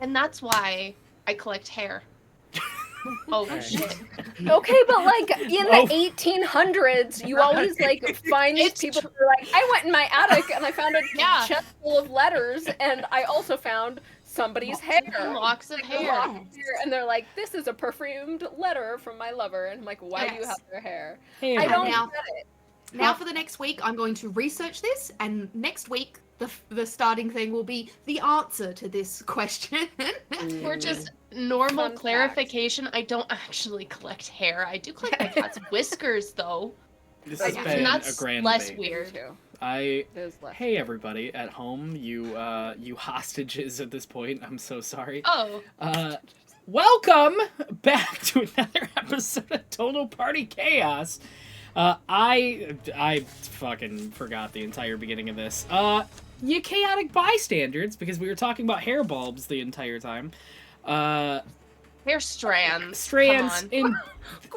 And that's why I collect hair. Oh, shit. Okay, but like in the 1800s, you always like find these people who are like, I went in my attic and I found a chest full of letters, and I also found somebody's hair. Locks of hair. And they're like, this is a perfumed letter from my lover. And I'm like, why do you have their hair? Hey, I don't now, get it. Now for the next week, I'm going to research this, and next week, the starting thing will be the answer to this question. For just normal clarification, I don't actually collect hair. I do collect my cat's whiskers, though. This has been a grand less debate. weird. Hey everybody at home, you hostages at this point. I'm so sorry. Oh. Welcome back to another episode of Total Party Chaos. I fucking forgot the entire beginning of this. You chaotic bystanders, because we were talking about hair bulbs the entire time. Hair strands. Strands.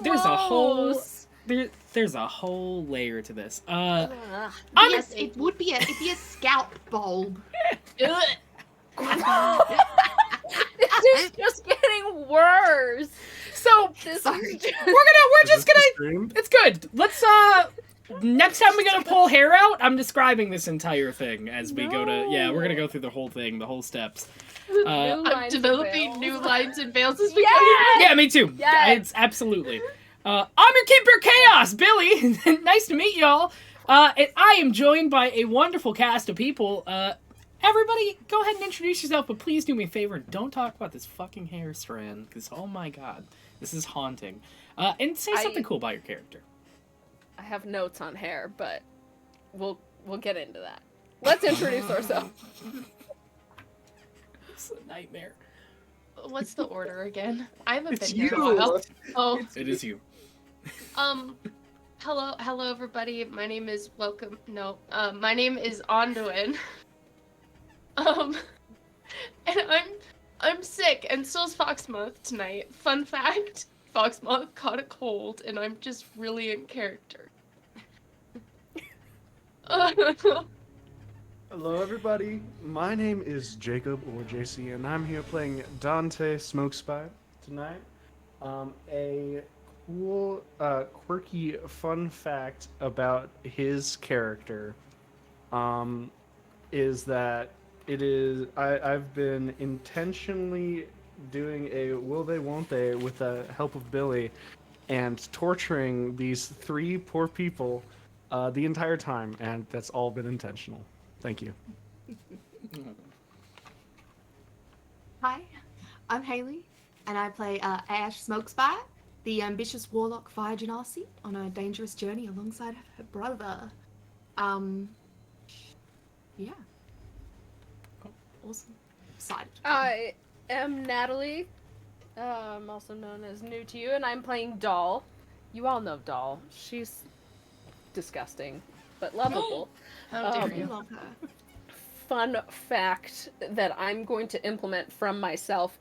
There's a whole there's a whole layer to this. Yes, it would be a scalp bulb. This is just getting worse. So it's good. Let's next time we gotta pull hair out, I'm describing this entire thing as we go to we're gonna go through the whole thing, the whole steps. I'm developing new lines and veils as we go. Yeah, me too. Yes. It's absolutely. I'm your keeper Chaos, Billy. Nice to meet y'all. And I am joined by a wonderful cast of people. Everybody, go ahead and introduce yourself, but please do me a favor and don't talk about this fucking hair strand, because oh my god, this is haunting. And say something cool about your character. I have notes on hair, but we'll get into that. Let's introduce ourselves. It's a nightmare. What's the order again? I haven't It's been here in a while. Oh. It is you. Hello everybody. My name is my name is Onduin. And I'm sick, and so's Foxmoth tonight. Fun fact, Foxmoth caught a cold, and I'm just really in character. Hello everybody, my name is Jacob, or JC, and I'm here playing Dante Smokespy tonight. A cool, quirky fun fact about his character is that I've been intentionally doing a will they won't they with the help of Billy and torturing these three poor people the entire time, and that's all been intentional. Thank you. Hi, I'm Haley, and I play Ash Smokespy, the ambitious warlock Fire Genasi, on a dangerous journey alongside her brother. Yeah. Awesome. Excited. I am Natalie, also known as New to You, and I'm playing Doll. You all know Doll. She's disgusting, but lovable. How dare you? Love her. Fun fact that I'm going to implement from myself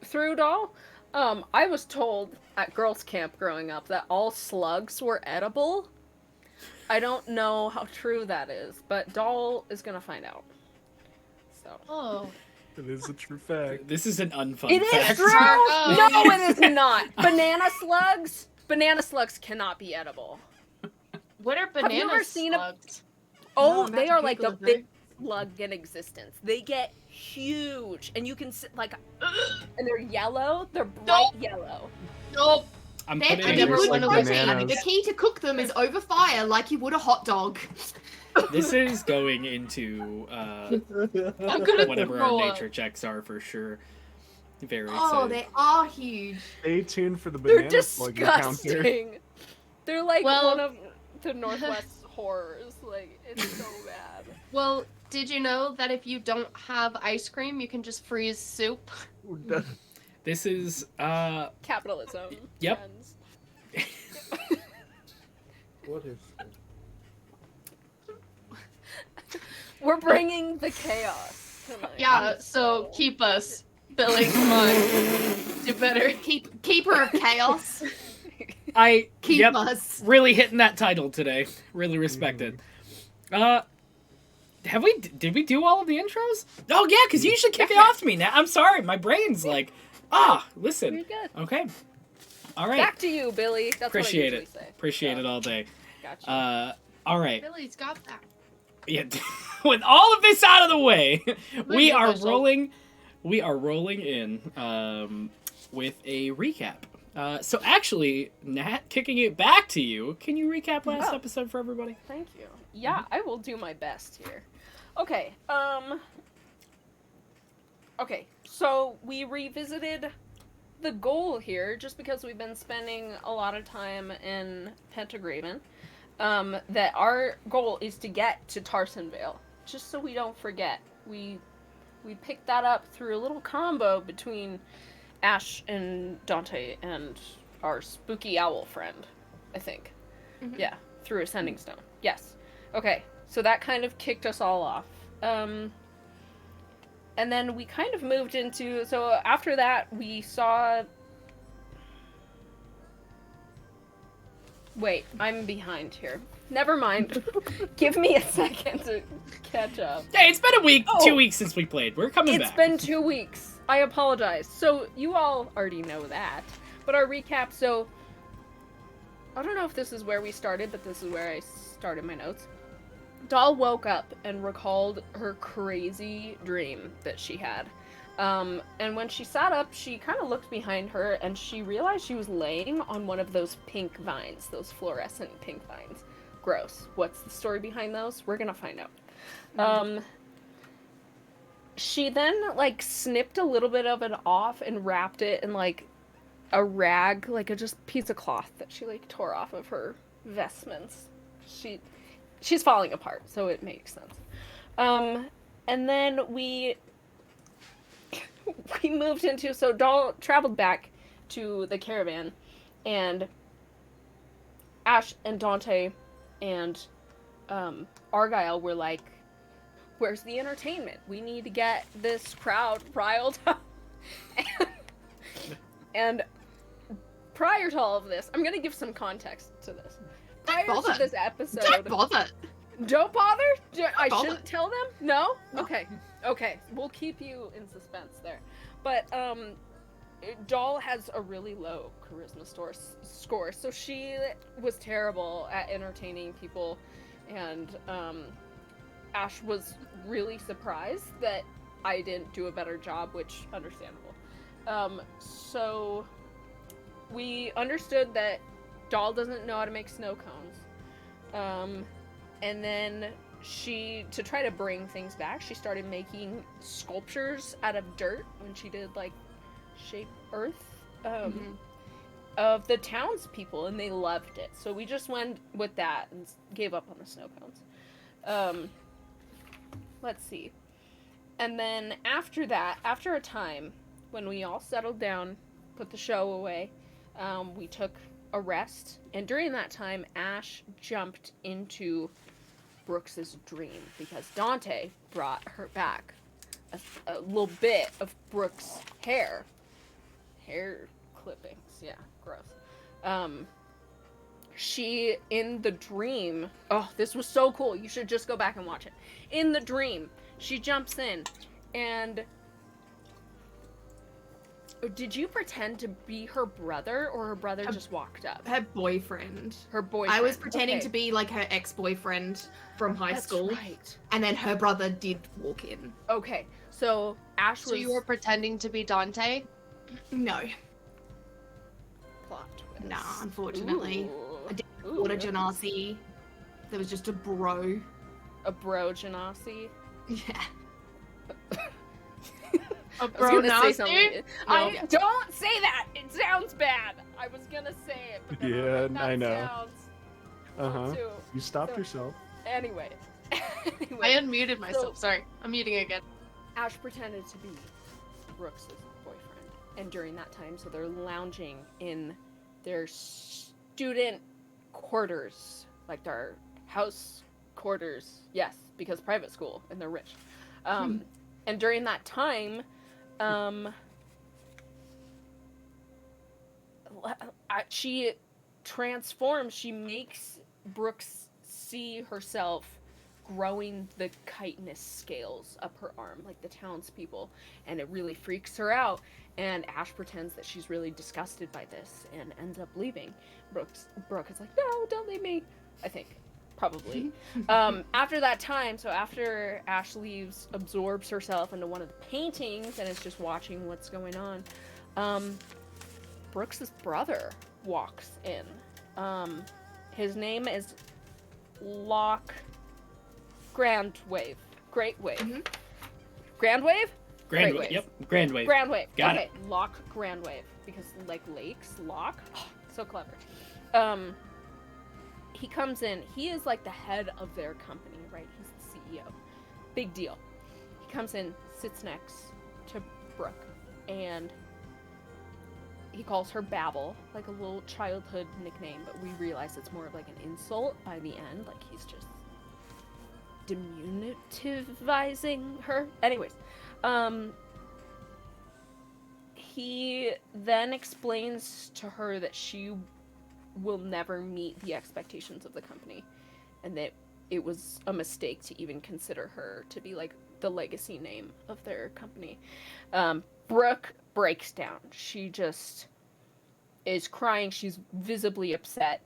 through Doll. I was told at girls' camp growing up that all slugs were edible. I don't know how true that is, but Doll is gonna find out. So. Oh. It is a true fact. This is an unfun It fact. is true! No, it is not! Banana slugs cannot be edible. What are banana Have you ever seen slugs? Oh, they are like the big slug in existence. They get huge, and you can sit like, and they're yellow. They're bright yellow. Nope. I'm They're putting good it protein. The key to cook them is over fire, like you would a hot dog. This is going into whatever our nature checks are for sure. Very excited. They are huge. Stay tuned for the They're banana slug encounter. disgusting. They're like one of the Northwest horrors. Like, it's so bad. Well, did you know that if you don't have ice cream, you can just freeze soup? This is capitalism. Yep. What is We're bringing the chaos tonight. Yeah, so keep us. Billy, come on. Do better. Keeper of chaos. Keep us. Really hitting that title today. Really respect it. did we do all of the intros? Oh yeah, because you usually kick it off to me now. I'm sorry, my brain's like, listen. Very good. Okay. All right. Back to you, Billy. That's Appreciate what I it. usually say. Appreciate it all day. Gotcha. All right. Billy's got that. Yeah. With all of this out of the way, we get are myself. rolling. We are rolling in with a recap. So actually, Nat, kicking it back to you. Can you recap last episode for everybody? Thank you. Yeah, I will do my best here. Okay. Okay. So we revisited the goal here, just because we've been spending a lot of time in Pentagraven. That our goal is to get to Tarsonvale. Just so we don't forget. We picked that up through a little combo between Ash and Dante and our spooky owl friend, I think. Mhm. Yeah, through a sending stone. Yes. Okay, so that kind of kicked us all off. And then we kind of moved into... So after that, we saw... Wait, I'm behind here. Never mind. Give me a second to catch up. Hey, it's been a week, Oh. 2 weeks since we played. We're coming back. It's been 2 weeks. I apologize. So, you all already know that. But our recap, so... I don't know if this is where we started, but this is where I started my notes. Doll woke up and recalled her crazy dream that she had. And when she sat up, she kind of looked behind her, and she realized she was laying on one of those pink vines, those fluorescent pink vines. Gross. What's the story behind those? We're gonna find out. She then, like, snipped a little bit of it off and wrapped it in, like, a rag, like a just piece of cloth that she, like, tore off of her vestments. She's falling apart, so it makes sense. And then we moved into, so Doll traveled back to the caravan, and Ash and Dante and Argyle were like, where's the entertainment? We need to get this crowd riled up. and prior to all of this, I'm gonna give some context to this. Prior to this episode... Don't bother. Don't bother? I Bother. shouldn't tell them? No? No. Okay. We'll keep you in suspense there. But, Doll has a really low charisma score, so she was terrible at entertaining people, and, Ash was really surprised that I didn't do a better job, which, understandable. So, we understood that Doll doesn't know how to make snow cones. And then to try to bring things back, she started making sculptures out of dirt when she did, like, Shape Earth, of the townspeople, and they loved it. So we just went with that and gave up on the snow cones. Let's see. And then after that, after a time, when we all settled down, put the show away, we took a rest, and during that time, Ash jumped into Brooks's dream because Dante brought her back a little bit of Brooks' hair clippings. Yeah, gross. She, in the dream, oh, this was so cool. You should just go back and watch it. In the dream, she jumps in, and did you pretend to be her brother, or her brother just walked up? Her boyfriend. Her boyfriend. I was pretending Okay. to be like her ex-boyfriend from high That's school, right. and then her brother did walk in. Okay, so Ash was... So you were pretending to be Dante? No, plot twist. nah, unfortunately. Ooh. I did Ooh. Water Genasi. There was just a bro. A bro genasi. Yeah. A I was gonna say bro something. No. Don't say that. It sounds bad. I was gonna say it, but then I was Yeah, like, that I know. sounds too. You stopped So- yourself. Anyway. I unmuted myself. Sorry, I'm muting again. Ash pretended to be Brooks' boyfriend, and during that time, so they're lounging in their student quarters, like their house quarters. Yes, because private school, and they're rich. And during that time, she transforms. She makes Brooks see herself growing the chitinous scales up her arm, like the townspeople, and it really freaks her out. And Ash pretends that she's really disgusted by this and ends up leaving. Brooke is like, no, don't leave me. I think, probably. After that time, so after Ash leaves, absorbs herself into one of the paintings and is just watching what's going on, Brooks' brother walks in. His name is Locke Grandwave. Great Wave. Mm-hmm. Grandwave? Grand Great Wave. Wave. Yep. Grand Wave. Grandwave. Got okay. it. Locke Grandwave. Because, like, lakes, Locke. Oh, so clever. He comes in. He is, like, the head of their company, right? He's the CEO. Big deal. He comes in, sits next to Brooke, and he calls her Babel, like a little childhood nickname, but we realize it's more of like an insult by the end. Like he's just diminutivizing her. Anyways, he then explains to her that she will never meet the expectations of the company, and that it was a mistake to even consider her to be like the legacy name of their company. Brooke breaks down. She just is crying. She's visibly upset.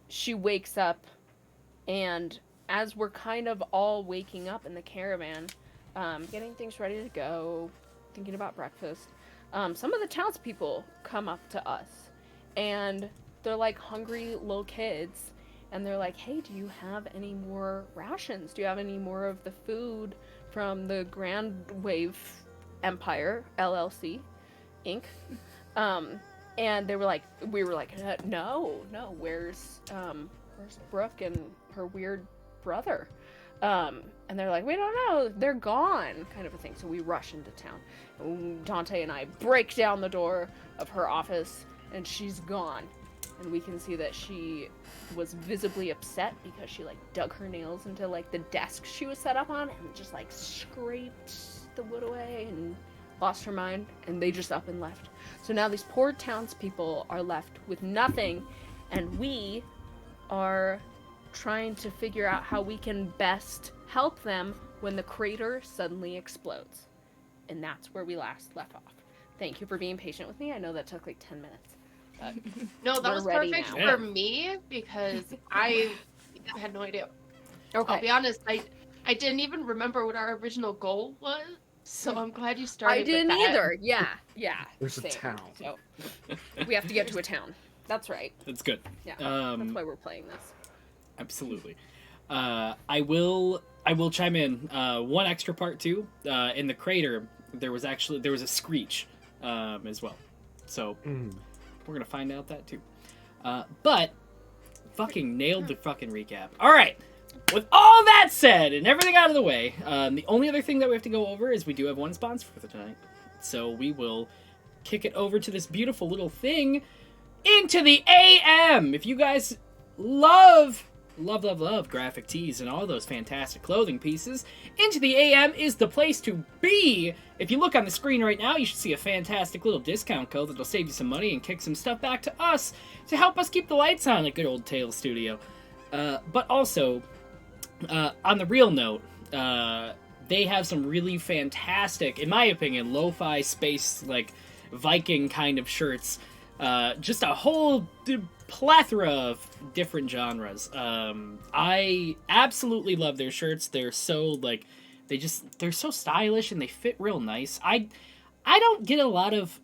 She wakes up, and as we're kind of all waking up in the caravan, getting things ready to go, thinking about breakfast, some of the townspeople come up to us, and they're like hungry little kids, and they're like, hey, do you have any more rations? Do you have any more of the food from the Grand Wave Empire, LLC, Inc.? And they were like, we were like, no, where's Brooke and her weird brother? And they're like, we don't know, they're gone, kind of a thing. So we rush into town. And Dante and I break down the door of her office, and she's gone. And we can see that she was visibly upset because she, like, dug her nails into, like, the desk she was set up on and just, like, scraped the wood away and lost her mind, and they just up and left. So now these poor townspeople are left with nothing, and we are trying to figure out how we can best help them when the crater suddenly explodes. And that's where we last left off. Thank you for being patient with me. I know that took like 10 minutes. But No, that we're was ready perfect now. for me because I had no idea. I'll be Okay. honest, I didn't even remember what our original goal was, so I'm glad you started I with didn't that. either. Yeah. There's a Same. town. So we have to get to a town. That's right. That's good. Yeah. That's why we're playing this. Absolutely. I will chime in. One extra part too. In the crater, there was a screech, as well. So we're gonna find out that too. But fucking nailed the fucking recap. All right. With all that said and everything out of the way, the only other thing that we have to go over is we do have one sponsor for tonight. So we will kick it over to this beautiful little thing, Into the AM. If you guys love graphic tees and all those fantastic clothing pieces, Into the AM is the place to be. If you look on the screen right now, you should see a fantastic little discount code that'll save you some money and kick some stuff back to us to help us keep the lights on at good old Tales Studio. But also, on the real note, they have some really fantastic, in my opinion, lo-fi space, like, Viking kind of shirts. Just a whole plethora of different genres. I absolutely love their shirts. They're so, like, they're so stylish and they fit real nice. I don't get a lot of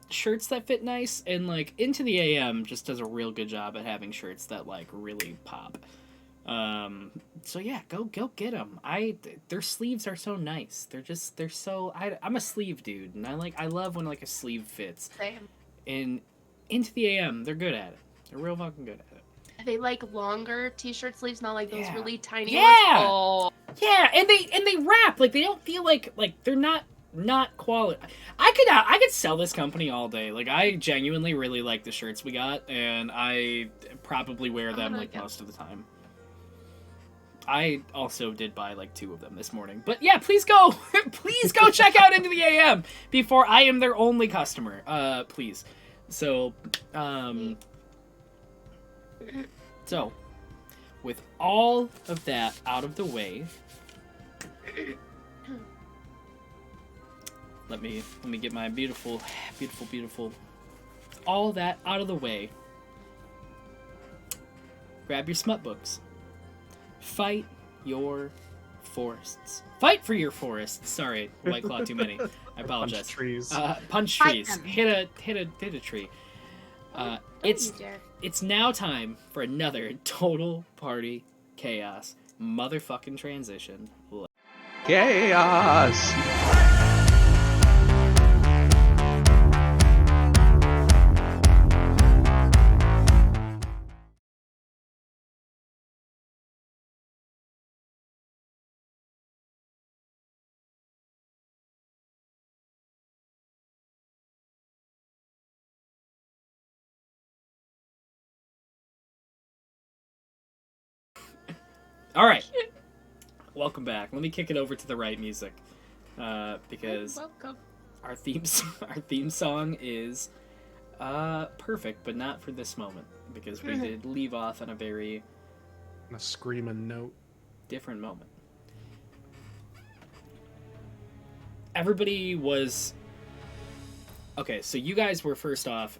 shirts that fit nice, and, like, Into the AM just does a real good job at having shirts that, like, really pop. So yeah, go get them. Their sleeves are so nice. They're so, I'm a sleeve dude, and I love when, like, a sleeve fits. Same. And Into the AM, they're good at it. They're real fucking good at it. They like longer t-shirt sleeves, not like those Yeah. really tiny Yeah! ones. Oh, Yeah, and they wrap, like, they don't feel like they're not quality. I could sell this company all day. Like, I genuinely really like the shirts we got, and I probably wear them, like, most of the time. I also did buy, like, 2 of them this morning. But yeah, please go check out Into the AM before I am their only customer. Please. So, with all of that out of the way, let me get my beautiful all that out of the way. Grab your smut books. Fight your forests. Fight for your forests. Sorry, White Claw too many. I apologize. Punch trees. Punch Fight trees. them. Hit a tree. Don't It's you dare. it's now time for another total party chaos motherfucking transition. Chaos! All right. Welcome back. Let me kick it over to the right music, because Welcome. our theme song is perfect, but not for this moment because we did leave off on a very A screaming note. different moment. Everybody was okay. So you guys were first off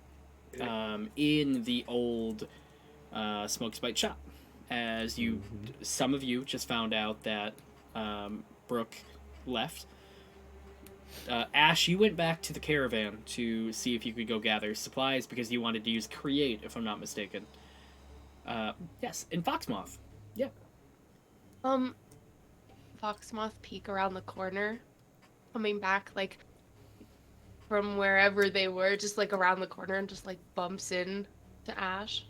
in the old Smoke Spite shop. As you, some of you just found out that Brooke left. Ash, you went back to the caravan to see if you could go gather supplies because you wanted to use Create, if I'm not mistaken. Yes, and Foxmoth. Yeah. Foxmoth peek around the corner, coming back like from wherever they were, just like around the corner, and just like bumps in to Ash.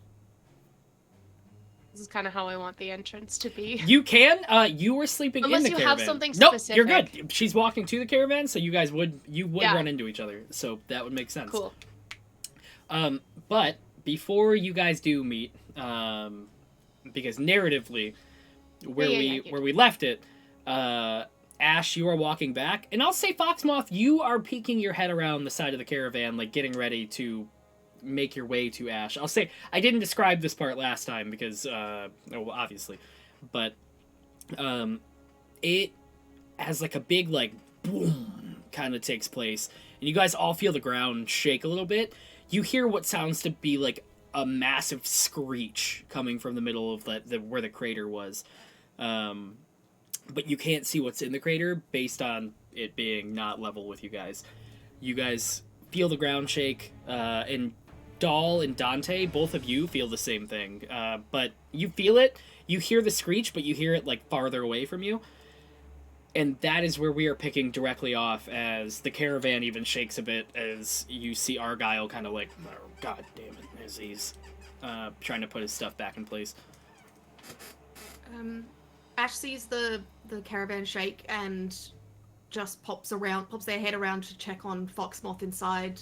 This is kind of how I want the entrance to be. You can. You were sleeping Unless in the you caravan. have something Nope, you're specific. good. She's walking to the caravan, so you guys would Yeah. run into each other. So that would make sense. Cool. But before you guys do meet, because narratively, where we left it, Ash, you are walking back, and I'll say Foxmoth, you are peeking your head around the side of the caravan, like getting ready to make your way to Ash. I'll say I didn't describe this part last time because, well, obviously, but it has like a big like boom kind of takes place, and you guys all feel the ground shake a little bit. You hear what sounds to be like a massive screech coming from the middle of the where the crater was, but you can't see what's in the crater based on it being not level with you guys. You guys feel the ground shake, and Dahl and Dante, both of you feel the same thing, but you feel it. You hear the screech, but you hear it like farther away from you. And that is where we are picking directly off as the caravan even shakes a bit as you see Argyle kind of like, oh, God damn it, as he's trying to put his stuff back in place. Ash sees the caravan shake and just pops their head around to check on Foxmoth inside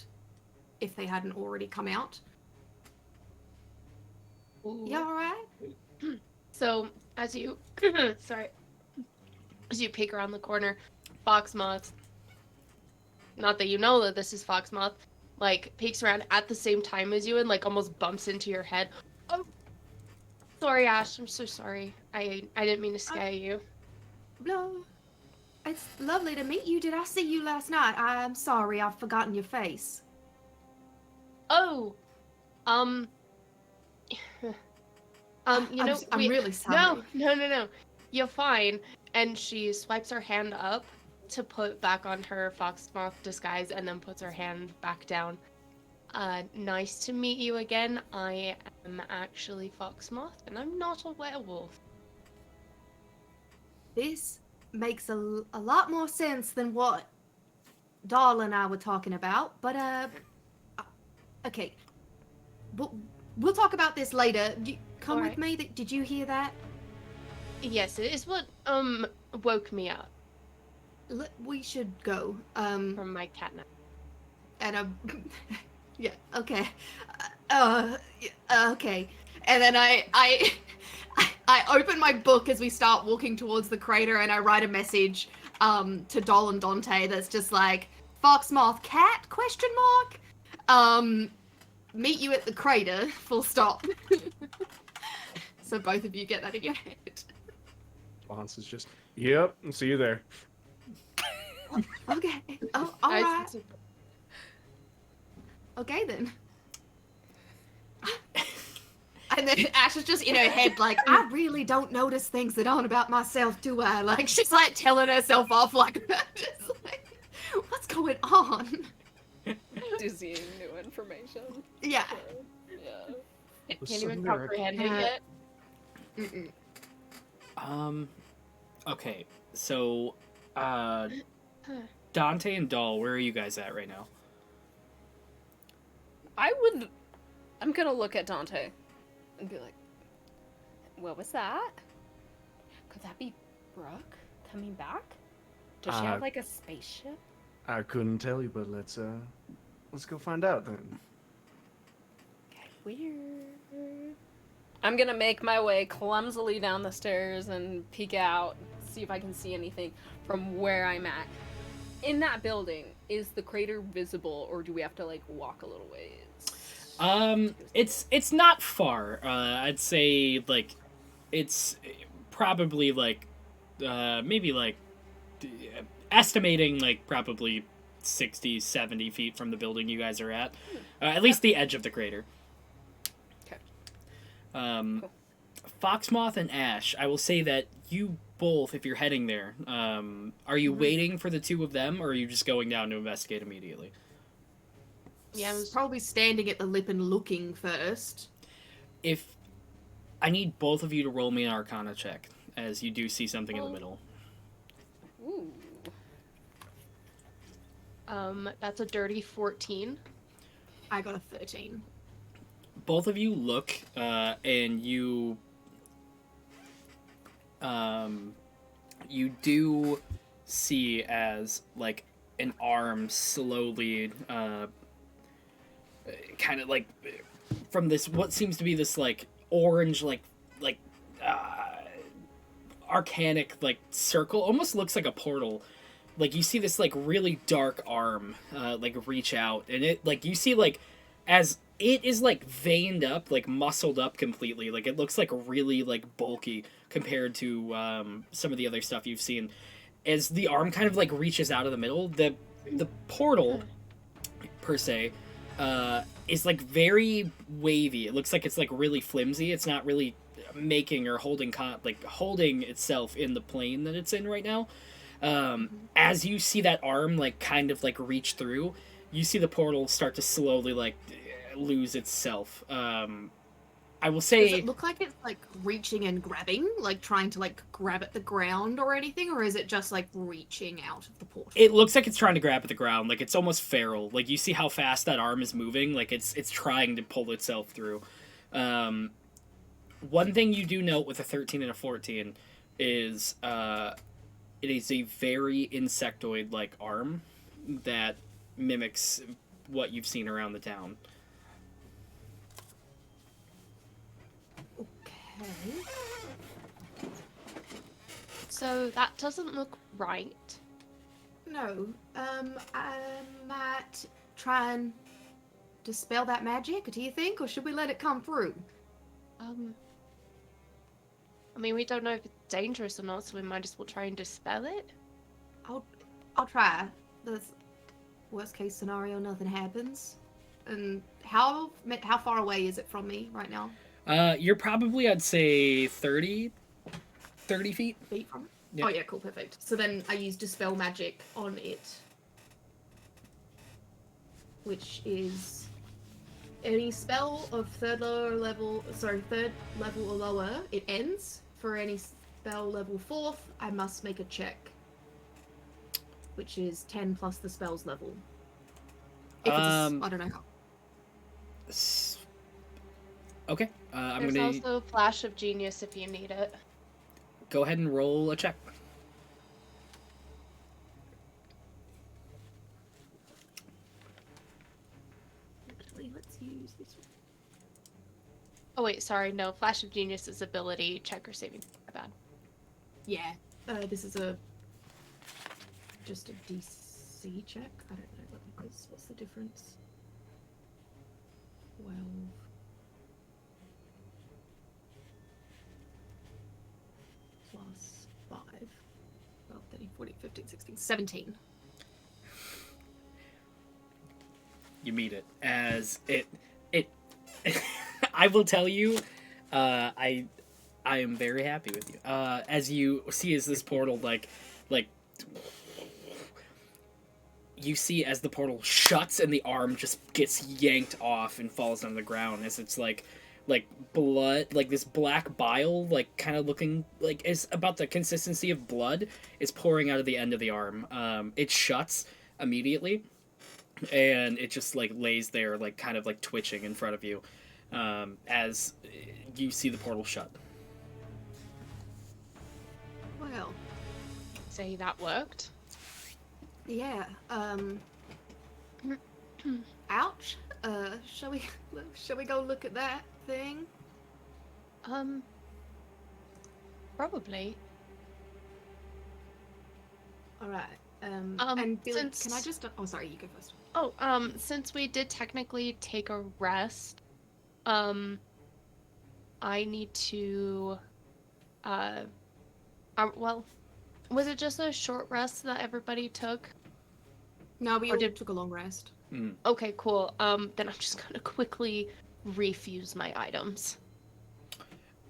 if they hadn't already come out. Ooh. You alright? So as you, sorry, as you peek around the corner, Foxmoth. Not that you know that this is Foxmoth. Like peeks around at the same time as you and like almost bumps into your head. Oh, sorry, Ash. I'm so sorry. I didn't mean to scare you. No. It's lovely to meet you. Did I see you last night? I'm sorry, I've forgotten your face. Oh, you know, I'm really sorry. No. You're fine. And she swipes her hand up to put back on her Foxmoth disguise and then puts her hand back down. Nice to meet you again. I am actually Foxmoth and I'm not a werewolf. This makes a lot more sense than what Dahl and I were talking about, but, okay. We'll talk about this later. Come Alright. with me. Did you hear that? Yes, it is what, woke me up We should go. from my catnap. And yeah, okay. Okay. And then I open my book as we start walking towards the crater, and I write a message to Doll and Dante that's just like, Foxmoth cat, question mark? Meet you at the crater, full stop. so both of you get that in your head. Lance is just, yep, see you there. Okay. Oh, all Nice right. and simple. Okay then. And then Ash is just in her head like, I really don't notice things that aren't about myself, do I? Like, she's like telling herself off like that. Just like, what's going on? Dizzying new information. Yeah. Yeah. Can't Some even lyric. comprehend it yet. Mm-mm. Okay, so, Dante and Doll, where are you guys at right now? I'm gonna look at Dante and be like, what was that? Could that be Brooke coming back? Does she have like a spaceship? I couldn't tell you, but let's go find out then. Okay, weird. I'm gonna make my way clumsily down the stairs and peek out, see if I can see anything from where I'm at. In that building, is the crater visible, or do we have to like walk a little ways? It's not far. I'd say like it's probably like maybe like estimating like probably 60, 70 feet from the building you guys are at least the edge of the crater. Okay. Cool. Foxmoth and Ash, I will say that you both, if you're heading there, are you waiting for the two of them, or are you just going down to investigate immediately? Yeah, I was Probably standing at the lip and looking first. If I need both of you to roll me an Arcana check, as you do see something in the middle. Ooh. That's a dirty 14. I got a 13. Both of you look, and you do see as like an arm slowly, kind of like from this what seems to be this like orange like arcanic like circle, almost looks like a portal. Like you see this like really dark arm like reach out, and it like you see like as it is like veined up, like muscled up completely, like it looks like really like bulky compared to some of the other stuff you've seen. As the arm kind of like reaches out of the middle, the portal per se is like very wavy. It looks like it's like really flimsy. It's not really making or holding itself in the plane that it's in right now. As you see that arm like kind of like reach through, you see the portal start to slowly like lose itself. I will say, Does it look like it's like reaching and grabbing, like trying to like grab at the ground or anything, or is it just like reaching out of the portal? it looks like it's trying to grab at the ground. Like it's almost feral. Like you see how fast that arm is moving. Like it's trying to pull itself through. One thing you do note with a 13 and a 14 is it is a very insectoid-like arm that mimics what you've seen around the town. Okay. So that doesn't look right. No. I might try and dispel that magic, do you think? Or should we let it come through? I mean, we don't know if it's dangerous or not, so we might as well try and dispel it. I'll try. The worst case scenario, nothing happens. And how far away is it from me right now? You're probably, I'd say, 30 feet. Feet from it? Yeah. Oh yeah, cool, perfect. So then I use dispel magic on it, which is any spell of third level or lower, it ends. For any spell level 4th, I must make a check, which is 10 plus the spell's level. If it's I don't know how. Okay. I'm There's gonna also Flash of Genius if you need it. go ahead and roll a check. Actually, let's use this one. Oh wait, sorry, no. Flash of Genius is ability, check or saving. My bad. Yeah, this is just a DC check. I don't know what's the difference. 12. 16, 17. You meet it as it I will tell you, I am very happy with you. As you see, as this portal like you see as the portal shuts and the arm just gets yanked off and falls on the ground as it's like blood, like this black bile, like kind of looking like it's about the consistency of blood, is pouring out of the end of the arm. It shuts immediately, and it just like lays there, like kind of like twitching in front of you, as you see the portal shut. Well, Say that worked. yeah. Ouch. Shall we go look at that thing? Probably. All right. And Billy, since- can I just? Oh, sorry. You go first. Oh, since we did technically take a rest, I need to, well, was it just a short rest that everybody took? No, we Or all did- took a long rest. Okay, cool. Then I'm just gonna quickly refuse my items.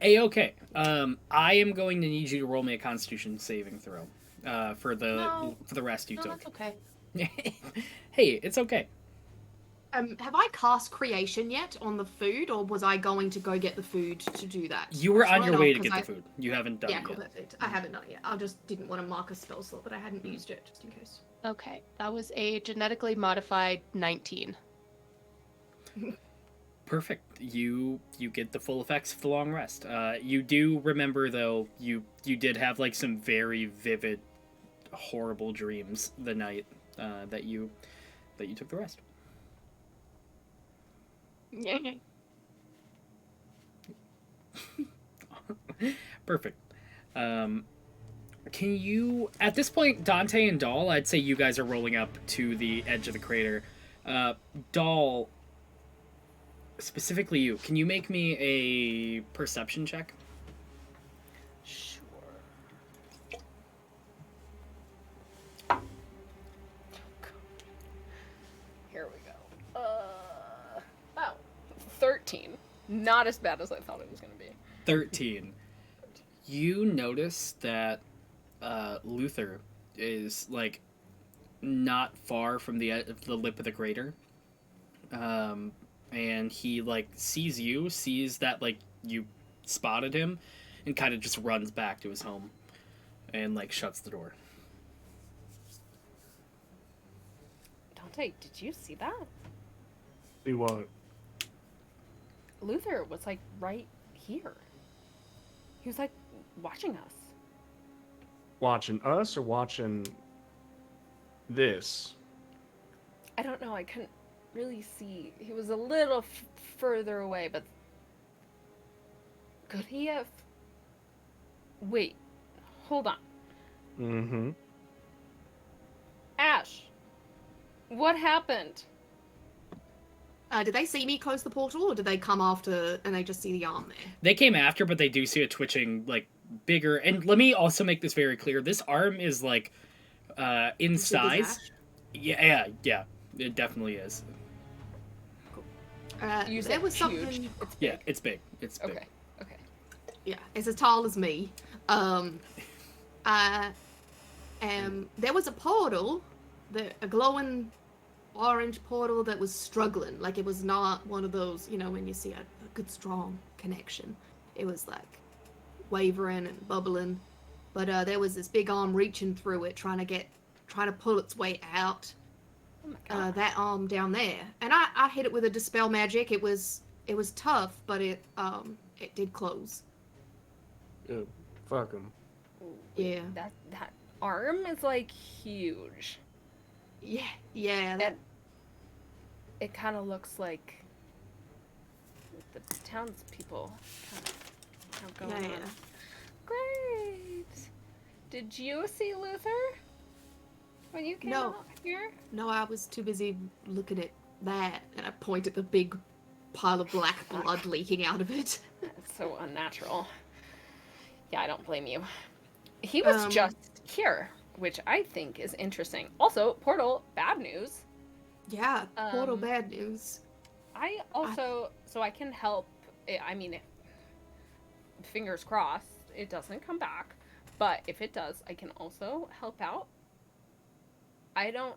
A-okay. I am going to need you to roll me a Constitution saving throw, for the rest you No, took. that's okay. Hey, it's okay. Have I cast creation yet on the food, or was I going to go get the food to do that? You were I just on wanna your know, way to 'cause get the food. You haven't done Yeah, it cool, yet. perfect. I haven't done it yet. I just didn't want to mark a spell slot, but I hadn't used it just in case. Okay, that was a genetically modified 19. Perfect. You get the full effects of the long rest. You do remember though, you did have like some very vivid, horrible dreams the night that you took the rest. Perfect. Can you, at this point, Dante and Doll, I'd say you guys are rolling up to the edge of the crater. Doll, specifically you, can you make me a perception check? Sure. Here we go. Oh, 13. Not as bad as I thought it was going to be. 13. You notice that Luther is like not far from the lip of the crater, and he like sees that like you spotted him, and kind of just runs back to his home, and like shuts the door. Dante, did you see that? See what? Luther was like right here. He was like watching us. Watching us or watching this? I don't know, I couldn't really see. He was a little further away, but could he have? Wait, hold on. Mm-hmm. Ash, what happened? Did they see me close the portal, or did they come after and they just see the arm there? They came after, but they do see it twitching like bigger. And let me also make this very clear: this arm is like in Big as size. Ash? Yeah, it definitely is. You There said was huge. something. It's Yeah, big. it's big. It's big. Okay. Okay. Yeah, it's as tall as me. There was a portal, a glowing orange portal that was struggling. Like it was not one of those, when you see a good strong connection. It was like wavering and bubbling. But there was this big arm reaching through it, trying to pull its way out. Oh my god. That arm down there, and I hit it with a dispel magic. It was tough, but it did close. Fuck him. Yeah. That arm is like huge. Yeah, yeah. And it kind of looks like the townspeople kind of going Yeah. on. Great. Did you see Luther when you came No. out here? No, I was too busy looking at that, and I point at the big pile of black blood leaking out of it. That's so unnatural. Yeah, I don't blame you. He was Um, just here which I think is interesting. Also, portal, bad news. Yeah, portal Um, bad news. I also, so I can help. I mean, fingers crossed, it doesn't come back. But if it does, I can also help out. I don't.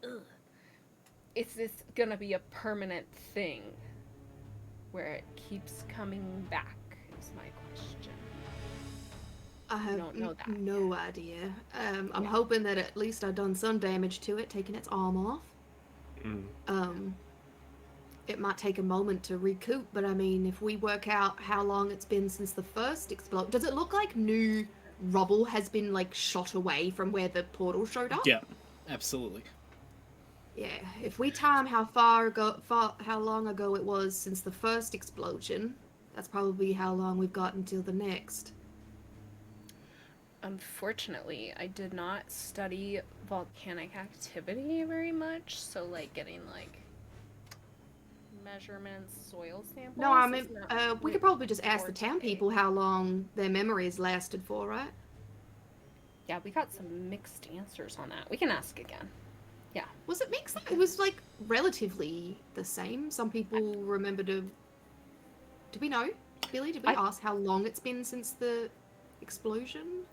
Ugh. Is this gonna be a permanent thing where it keeps coming back? Is my question. I have don't know that no idea. I'm Yeah. hoping that at least I've done some damage to it, taking its arm off. It might take a moment to recoup, but I mean, if we work out how long it's been since the first explode, does it look like new rubble has been like shot away from where the portal showed up? Yeah, absolutely. Yeah. If we time how how long ago it was since the first explosion, that's probably how long we've got until the next. Unfortunately, I did not study volcanic activity very much, so like getting like measurements, soil samples. No, I is mean, not we could probably just ask the town forte. people how long their memories lasted for, right? Yeah, we got some mixed answers on that. We can ask again. Yeah. Was it mixed? It was like relatively the same. Some people remember to. Do we know, Billy? Did we ask how long it's been since the explosion?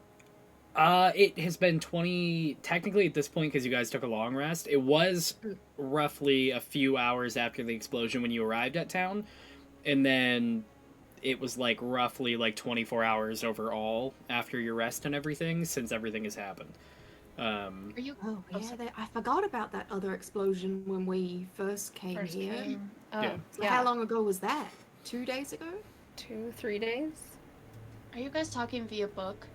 It has been 20, technically at this point, because you guys took a long rest, it was roughly a few hours after the explosion when you arrived at town, and then it was like roughly like 24 hours overall after your rest and everything, since everything has happened. Are you? Oh yeah, I forgot about that other explosion when we first came here. Oh, Yeah. So how long ago was that? 2 days ago? 2-3 days? Are you guys talking via book?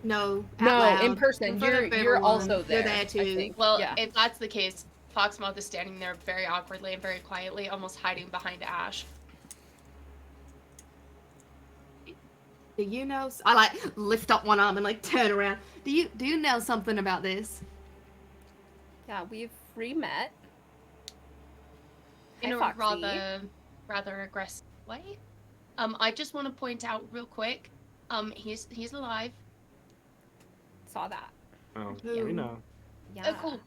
No, out No, loud, in person. in front of You're everyone. also there. You're there I too. think. Well, yeah. if that's the case, Foxmouth is standing there very awkwardly and very quietly, almost hiding behind Ash. Do you know? I like lift up one arm and like turn around. Do you know something about this? Yeah, we've re-met. In Hi, a Foxy. rather aggressive way. I just want to point out real quick, he's alive. Saw that. Oh, Who? we know. Yeah. Oh, cool.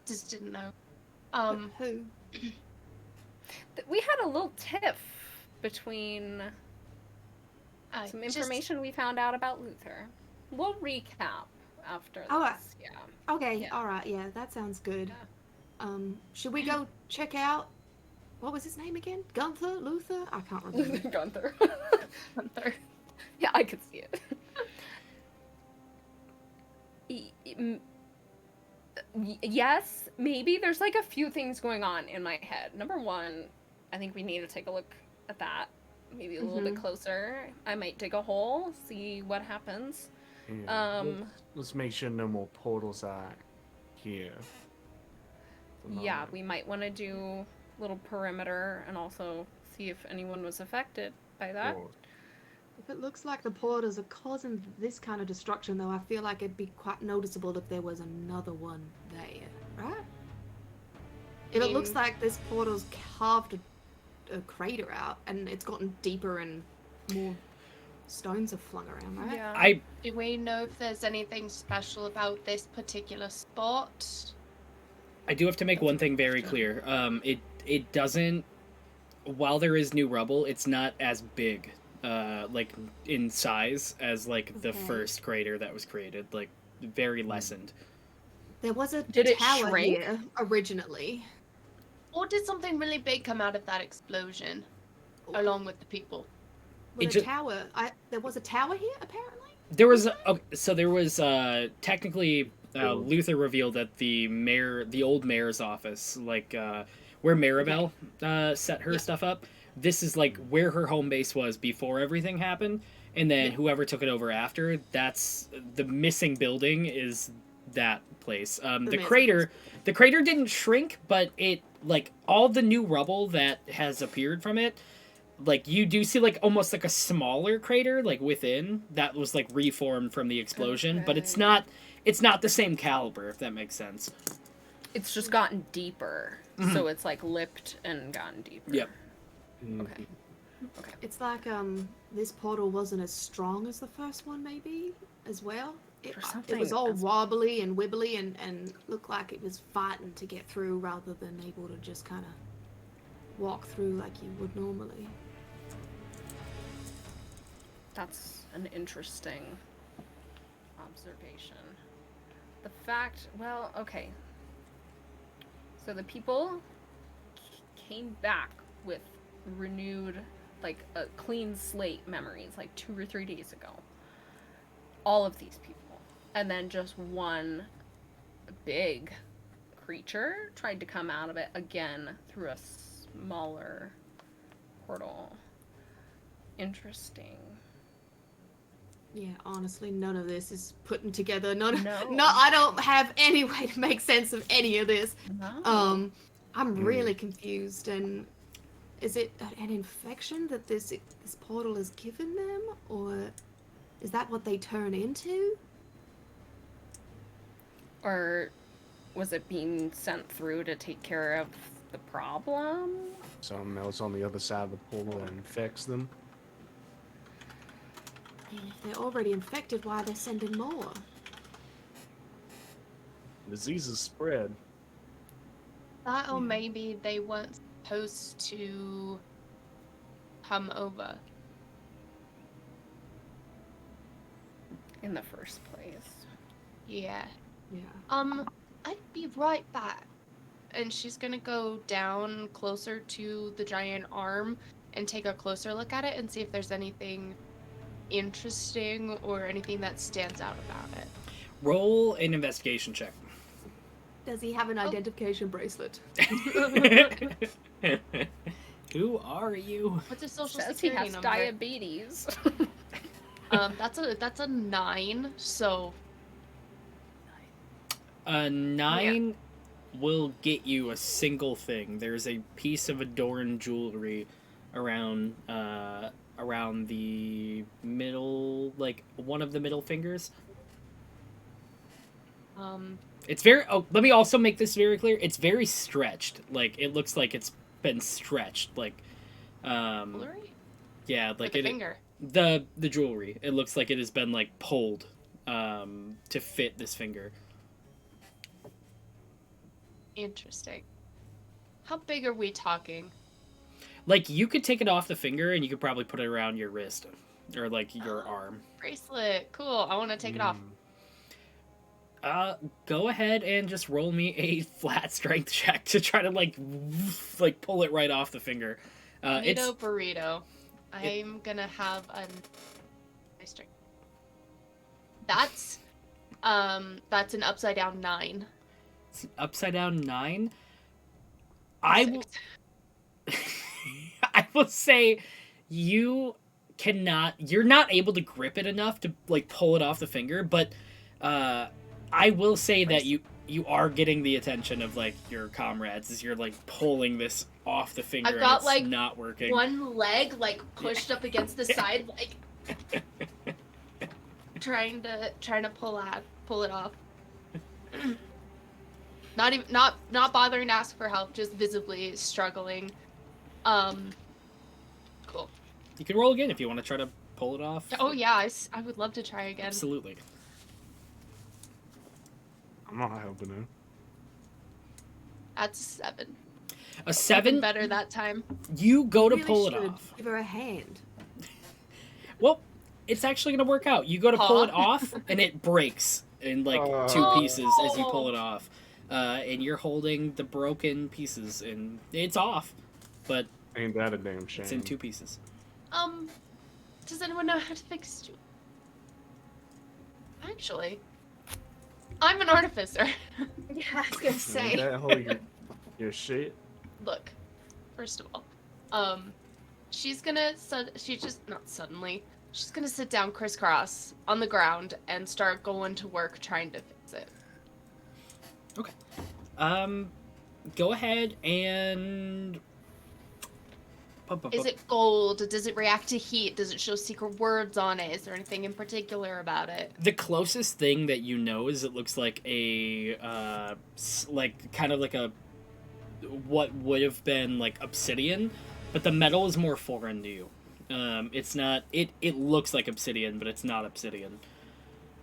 Just didn't know. Who? We had a little tiff between some just- information we found out about Luther. We'll recap after this. Oh, Yeah. Okay, Yeah. all right, yeah, that sounds good. Yeah. Should we go check out? What was his name again? Gunther? Luther? I can't remember. Gunther. Gunther. Yeah, I could see it. Yes, maybe there's like a few things going on in my head. Number one, I think we need to take a look at that. Maybe a little bit closer. I might dig a hole, see what happens. Yeah. Let's make sure no more portals are here. Yeah, we might want to do a little perimeter and also see if anyone was affected by that. Cool. If it looks like the portals are causing this kind of destruction, though, I feel like it'd be quite noticeable if there was another one there, right? If it looks like this portal's carved a crater out and it's gotten deeper and more stones are flung around, right? Yeah. Do we know if there's anything special about this particular spot? I do have to make one thing very clear. It doesn't. While there is new rubble, it's not as big, like in size as like the first crater that was created. Like very lessened. There was a Did it tower shrink? here originally. Or did something really big come out of that explosion, along with the people? Well, It the ju- tower. There was a tower here, apparently. There was technically Luther revealed that the old mayor's office, like where Maribel set her stuff up. This is like where her home base was before everything happened, and then whoever took it over after. That's the missing building is that place. The crater didn't shrink, but it like all the new rubble that has appeared from it. Like you do see like almost like a smaller crater like within that was like reformed from the explosion, but it's not the same caliber, if that makes sense. It's just gotten deeper. So it's like lipped and gotten deeper. Yep. Okay. It's like this portal wasn't as strong as the first one, maybe as well. It, For it something was all as- wobbly and wibbly and looked like it was fighting to get through rather than able to just kind of walk through like you would normally. That's an interesting observation. The fact, well, okay. So the people came back with renewed, like, a clean slate memories, like 2 or 3 days ago. All of these people. And then just one big creature tried to come out of it again through a smaller portal. Interesting. Yeah, honestly, none of this is putting together. None. No. No, I don't have any way to make sense of any of this. No. I'm really confused. And is it an infection that this portal has given them, or is that what they turn into? Or was it being sent through to take care of the problem? Something else on the other side of the portal and infects them. And if they're already infected, why are they sending more? Diseases spread. That or Yeah. maybe they weren't supposed to come over. In the first place. Yeah. Yeah. I'd be right back. And she's gonna go down closer to the giant arm and take a closer look at it and see if there's anything interesting or anything that stands out about it. Roll an investigation check. Does he have an identification bracelet? Who are you? What's his social Says he security has number? diabetes. That's a 9, so A 9 will get you a single thing. There's a piece of adorned jewelry around around the middle, like one of the middle fingers. It's very. Oh, let me also make this very clear. It's very stretched. Like it looks like it's been stretched. Like, jewelry? yeah, Like like the it. finger. The jewelry. It looks like it has been like pulled, to fit this finger. Interesting. How big are we talking? Like you could take it off the finger and you could probably put it around your wrist, or like your arm. Bracelet. Cool. I want to take it off. Go ahead and just roll me a flat strength check to try to like pull it right off the finger. It's Burrito burrito. I'm gonna have a nice drink. That's an upside down 9. it's an upside down 9. I will. 6. I will say, you're not able to grip it enough to like pull it off the finger, but I will say that you are getting the attention of like your comrades as you're like pulling this off the finger. I've got, and it's like, not working. One leg like pushed up against the side, like trying to pull it off. Not bothering to ask for help, just visibly struggling. Cool. You can roll again if you want to try to pull it off. Oh yeah, I would love to try again. Absolutely. I'm not helping him. That's a 7. A 7. Better that time. You go to Really pull it should off. Give her a hand. Well, it's actually gonna work out. You go to pull it Aw. off, and it breaks in like 2 Oh. pieces as you pull it off. And you're holding the broken pieces, and it's off, but Ain't that a damn shame? it's in 2 pieces. Does anyone know how to fix you? Actually, I'm an artificer. Yeah, I was gonna Ain't say. that whole your shit? Look, first of all, she's gonna not suddenly. She's gonna sit down crisscross on the ground and start going to work trying to fix it. Okay. Go ahead and. Is it gold? Does it react to heat? Does it show secret words on it? Is there anything in particular about it? The closest thing that you know is it looks like a like kind of like a what would have been like obsidian, but the metal is more foreign to you. It's not. It looks like obsidian, but it's not obsidian.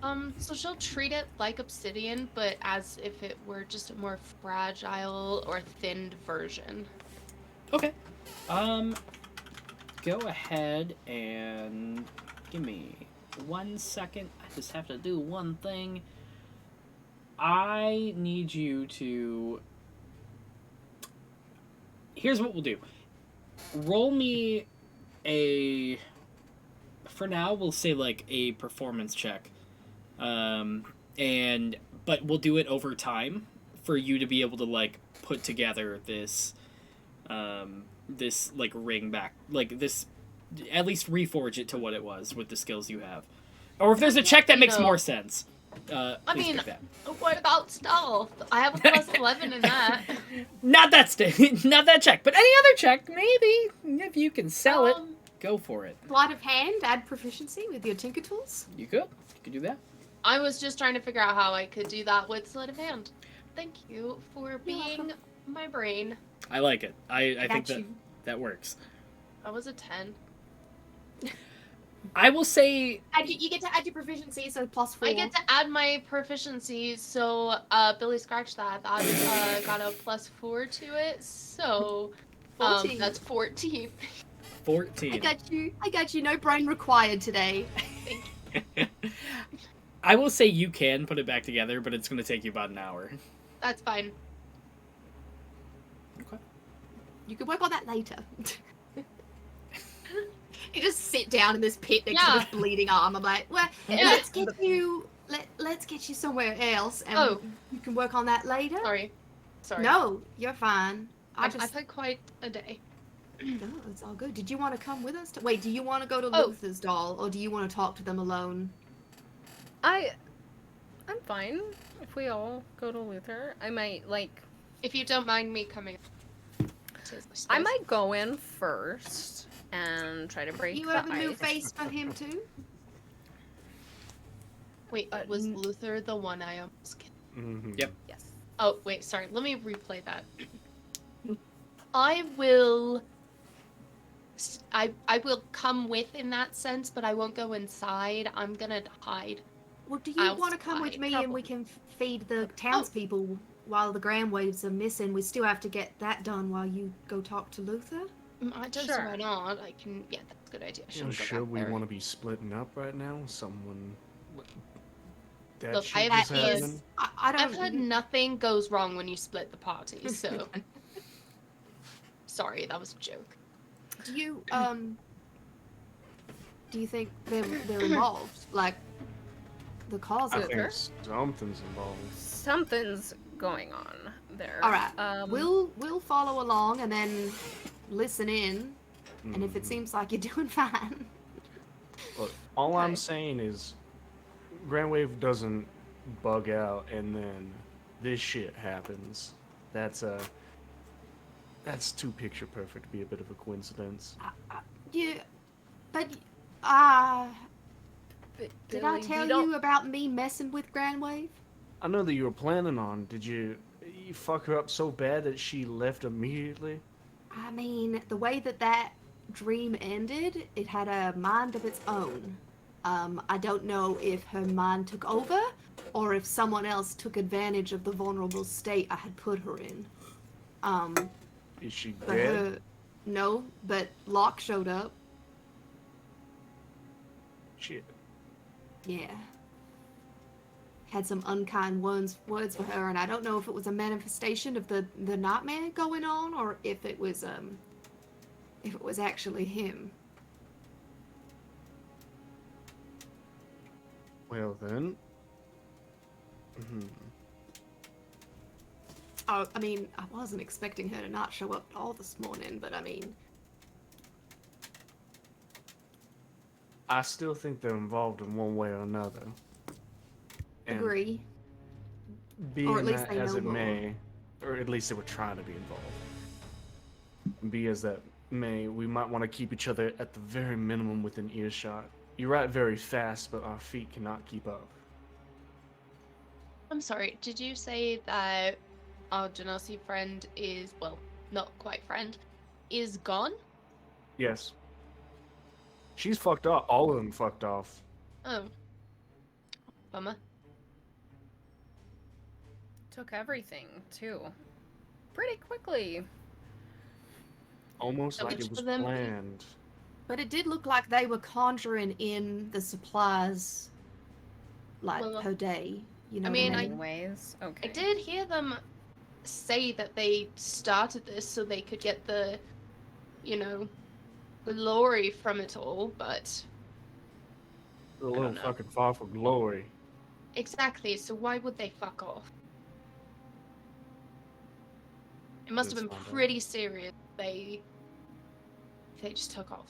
So she'll treat it like obsidian, but as if it were just a more fragile or thinned version. Okay. Go ahead and give me 1 second. I just have to do one thing. I need you to. Here's what we'll do. Roll me a. For now, we'll say like a performance check. But we'll do it over time for you to be able to like put together this this like ring back, like this, at least reforge it to what it was with the skills you have. Or if there's a check that makes more sense, I please mean, pick that. what about stealth? I have a plus 11 in that. Not that not that check, but any other check, maybe if you can sell it, go for it. Sleight of hand, add proficiency with your tinker tools. You could do that. I was just trying to figure out how I could do that with sleight of hand. Thank you for being welcome. my brain. I like it. I think Got you. that works. That was a 10. I will say You get to add your proficiency, so +4. I get to add my proficiency, so Billy scratched that. That got a +4 to it, so 14. that's 14. 14. I got you. No brain required today. I will say you can put it back together, but it's going to take you about an hour. That's fine. Okay. You can work on that later. You just sit down in this pit next to Yeah. this bleeding arm. I'm like, well, Yeah. let's get you. Let's get you somewhere else, and you can work on that later. Sorry. No, you're fine. I've had quite a day. No, it's all good. Did you want to come with us? Wait, do you want to go to Oh. Luther's doll, or do you want to talk to them alone? I'm fine if we all go to Luther. I might If you don't mind me coming. I might go in first and try to break You the have a new ice. face for him too. Wait, was Luther the one I almost killed? Mm-hmm. Yep. Yes. Oh, wait, sorry. Let me replay that. I will come with in that sense, but I won't go inside. I'm gonna hide. Well, do you want to come with Outside, me and we can feed the townspeople while the Grand Waves are missing? We still have to get that done while you go talk to Luther. I don't see Sure. why not. I can. Yeah, that's a good idea. I You know, shouldn't go should back we there. want to be splitting up right now? Someone. That Look, shit I've is had- happening. I don't. I've had nothing goes wrong when you split the party, so. Sorry, that was a joke. Do you Do you think they're involved? Like the cause I of think it? something's involved. Something's going on there. All right. We'll. We'll follow along and then listen in. And if it Mhm. seems like you're doing fine, Look, all I'm Okay. saying is, Grand Wave doesn't bug out and then this shit happens. That's too picture perfect to be a bit of a coincidence. yeah. But did I tell you about me messing with Grand Wave? I know that you were planning on. Did you fuck her up so bad that she left immediately? I mean, the way that dream ended, it had a mind of its own. I don't know if her mind took over or if someone else took advantage of the vulnerable state I had put her in. Is she But dead? no, but Locke showed up. Shit. Yeah. Had some unkind words for her, and I don't know if it was a manifestation of the nightmare going on or if it was actually him. Well then. Mhm. Oh, I mean, I wasn't expecting her to not show up at all this morning, but I mean, I still think they're involved in one way or another. And agree. Be Or at least that they as know it more. may, or at least they were trying to be involved. Be as that may, we might want to keep each other at the very minimum within earshot. You write very fast, but our feet cannot keep up. I'm sorry, did you say that our Genasi friend is, well, not quite friend, is gone? Yes. She's fucked off. All of them fucked off. Oh. Bummer. Took everything, too. Pretty quickly. Almost So like much it was for them. planned. But it did look like they were conjuring in the supplies, like, Well, per day. You know I what mean, I Many mean? ways. Okay. I did hear them say that they started this so they could get the, you know, glory from it all, but A I little don't know. fucking far for glory. Exactly, so why would they fuck off? It must have Let's been find out. pretty serious. They just took off.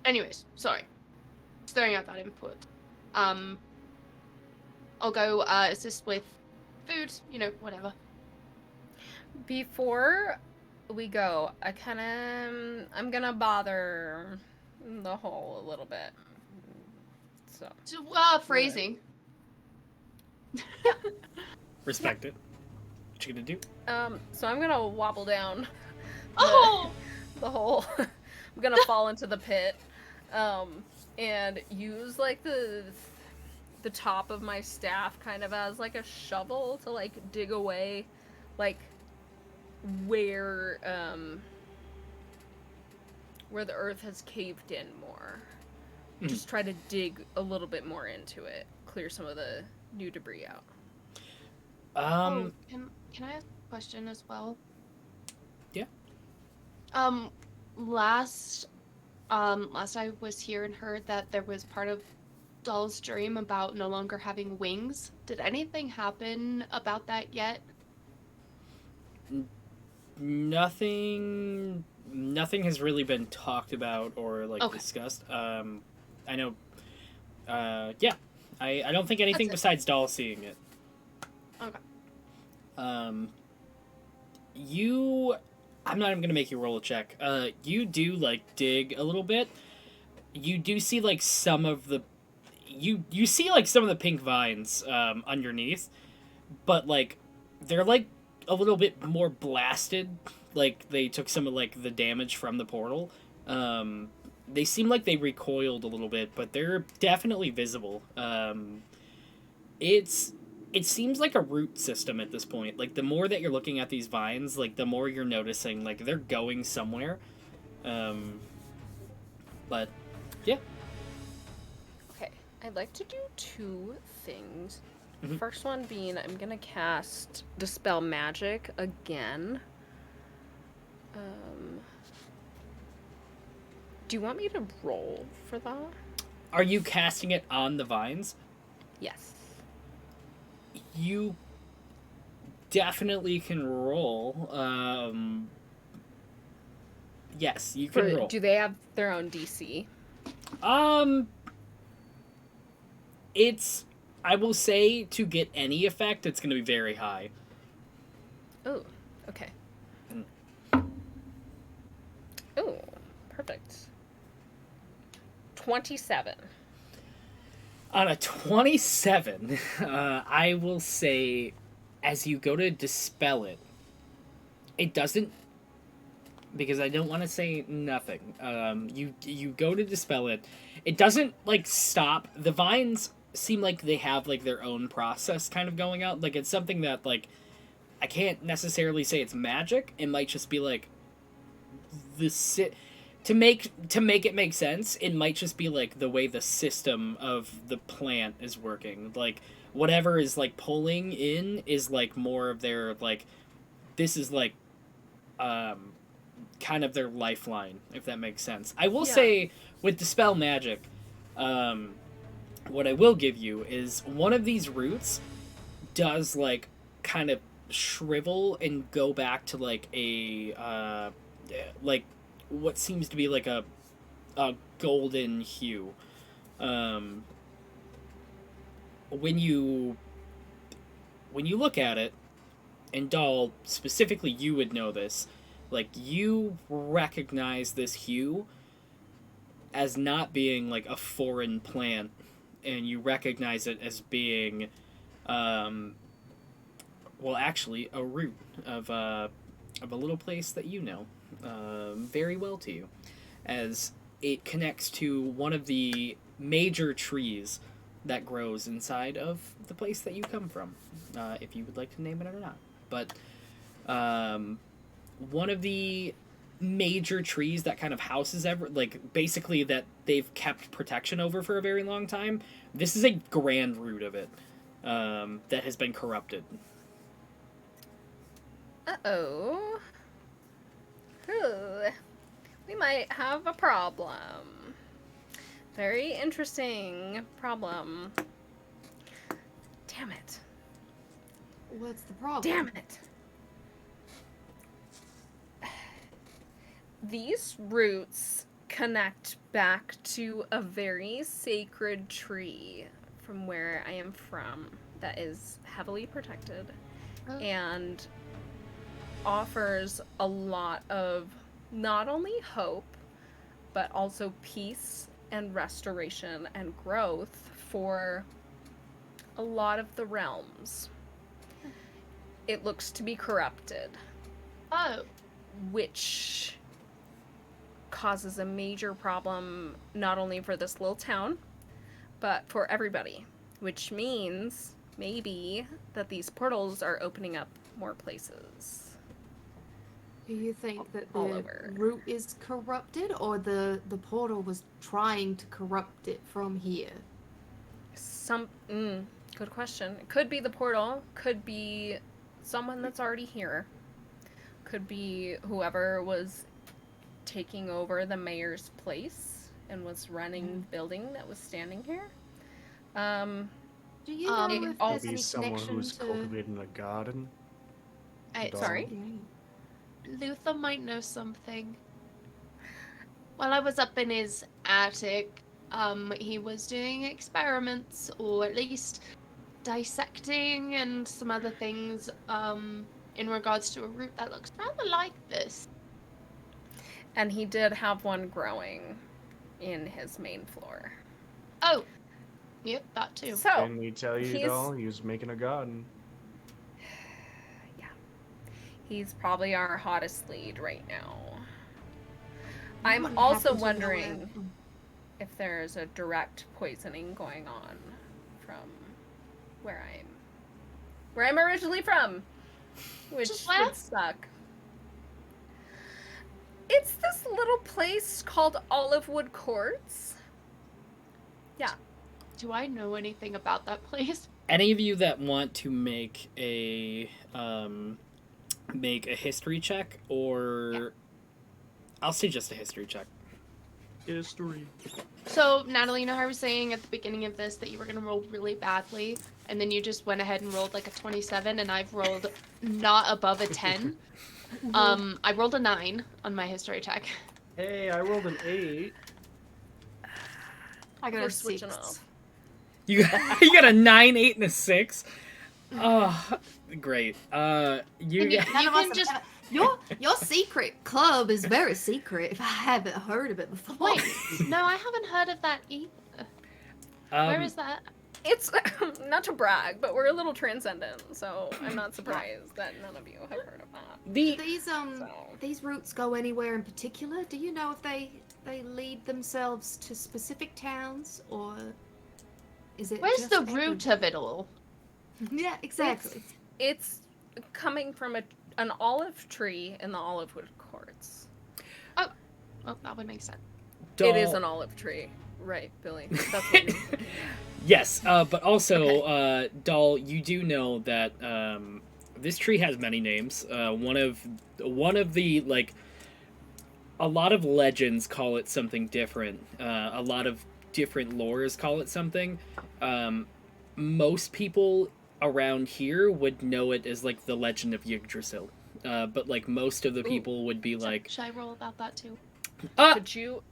Anyways, sorry. Just throwing out that input. I'll go assist with food, whatever. Before we go, I'm gonna bother the hole a little bit. So. Phrasing. Respect it. What you gonna do? So I'm gonna wobble down Oh! the hole. I'm gonna fall into the pit, and use like the top of my staff kind of as like a shovel to like dig away, like where the earth has caved in more. Just try to dig a little bit more into it, clear some of the new debris out. Can I ask a question as well? Yeah. Last I was here and heard that there was part of Doll's dream about no longer having wings. Did anything happen about that yet? Nothing has really been talked about or like Okay. discussed. I know. Yeah. I don't think anything That's it. besides Doll seeing it. Okay. I'm not even gonna make you roll a check. You do like dig a little bit. You do see like some of the, you see like some of the pink vines underneath, but like they're like a little bit more blasted. Like they took some of like the damage from the portal. They seem like they recoiled a little bit, but they're definitely visible. It seems like a root system at this point. Like the more that you're looking at these vines, like the more you're noticing like they're going somewhere. But yeah. Okay, I'd like to do two things. Mhm. First one being I'm gonna cast Dispel Magic again. Do you want me to roll for that? Are you casting it on the vines? Yes. You definitely can roll. Yes, you can roll. Do they have their own DC? It's, I will say, to get any effect, it's going to be very high. Oh, okay. Mm. Oh, perfect. 27. On a 27, I will say, as you go to dispel it, it doesn't, because I don't want to say nothing. You go to dispel it, it doesn't like stop. The vines seem like they have like their own process kind of going out. Like it's something that like I can't necessarily say it's magic. It might just be like to make it make sense. It might just be like the way the system of the plant is working. Like whatever is like pulling in is like more of their like, this is like kind of their lifeline, if that makes sense. I will say with Dispel Magic, what I will give you is one of these roots does like kind of shrivel and go back to like a like what seems to be like a golden hue. When you look at it, and Doll, specifically you would know this, like you recognize this hue as not being like a foreign plant, and you recognize it as being well, actually a root of a little place that you know very well to you, as it connects to one of the major trees that grows inside of the place that you come from, if you would like to name it or not. But one of the major trees that kind of houses basically that they've kept protection over for a very long time. This is a grand root of it that has been corrupted. Uh-oh. Ooh. We might have a problem. Very interesting problem. Damn it. What's the problem? Damn it. These roots connect back to a very sacred tree from where I am from that is heavily protected and offers a lot of not only hope but also peace and restoration and growth for a lot of the realms. It looks to be corrupted. Oh. Which causes a major problem not only for this little town, but for everybody. Which means maybe that these portals are opening up more places. Do you think that all the over. root is corrupted, or the portal was trying to corrupt it from here? Good question. It could be the portal, could be someone that's already here, could be whoever was taking over the mayor's place and was running the building that was standing here. Do you know if there's Maybe any someone connection who's to... cultivating a garden. Sorry? Luther might know something. While I was up in his attic, he was doing experiments, or at least dissecting and some other things, in regards to a root that looks rather like this. And he did have one growing in his main floor. Oh, yep, that too. So, Didn't we tell you, he's- doll? He was making a garden. he's probably our hottest lead right now. You I'm wouldn't also happen to know wondering if there's a direct poisoning going on from where I'm originally from, which Just where? would suck. It's this little place called Olivewood Courts. Yeah. Do I know anything about that place? Any of you that want to make a history check, or I'll say just a history check. History. So, Natalie, you know how I was saying at the beginning of this that you were going to roll really badly, and then you just went ahead and rolled like a 27, and I've rolled not above a 10? I rolled a 9 on my history check. Hey, I rolled an 8. I got We're a switching 6. off. You got a 9, 8, and a 6. Oh, great. You And you- got, None of can us just- have- Your secret club is very secret, if I haven't heard of it before. Wait, no, I haven't heard of that either. Where is that? It's not to brag, but we're a little transcendent, so I'm not surprised that none of you have heard of that. the So, These roots go anywhere in particular? Do you know if they lead themselves to specific towns, or is it Where's just the everywhere? root of it all? Yeah, exactly. it's coming from an olive tree in the Olivewood Courts. Well, that would make sense. It is doll- an olive tree, right, Billy? That's what you Yes, but also, Doll, you do know that this tree has many names. One of the, like, a lot of legends call it something different. A lot of different lores call it something. Most people around here would know it as, like, the legend of Yggdrasil. But, like, most of the people would be like, Should I roll about that too? Could you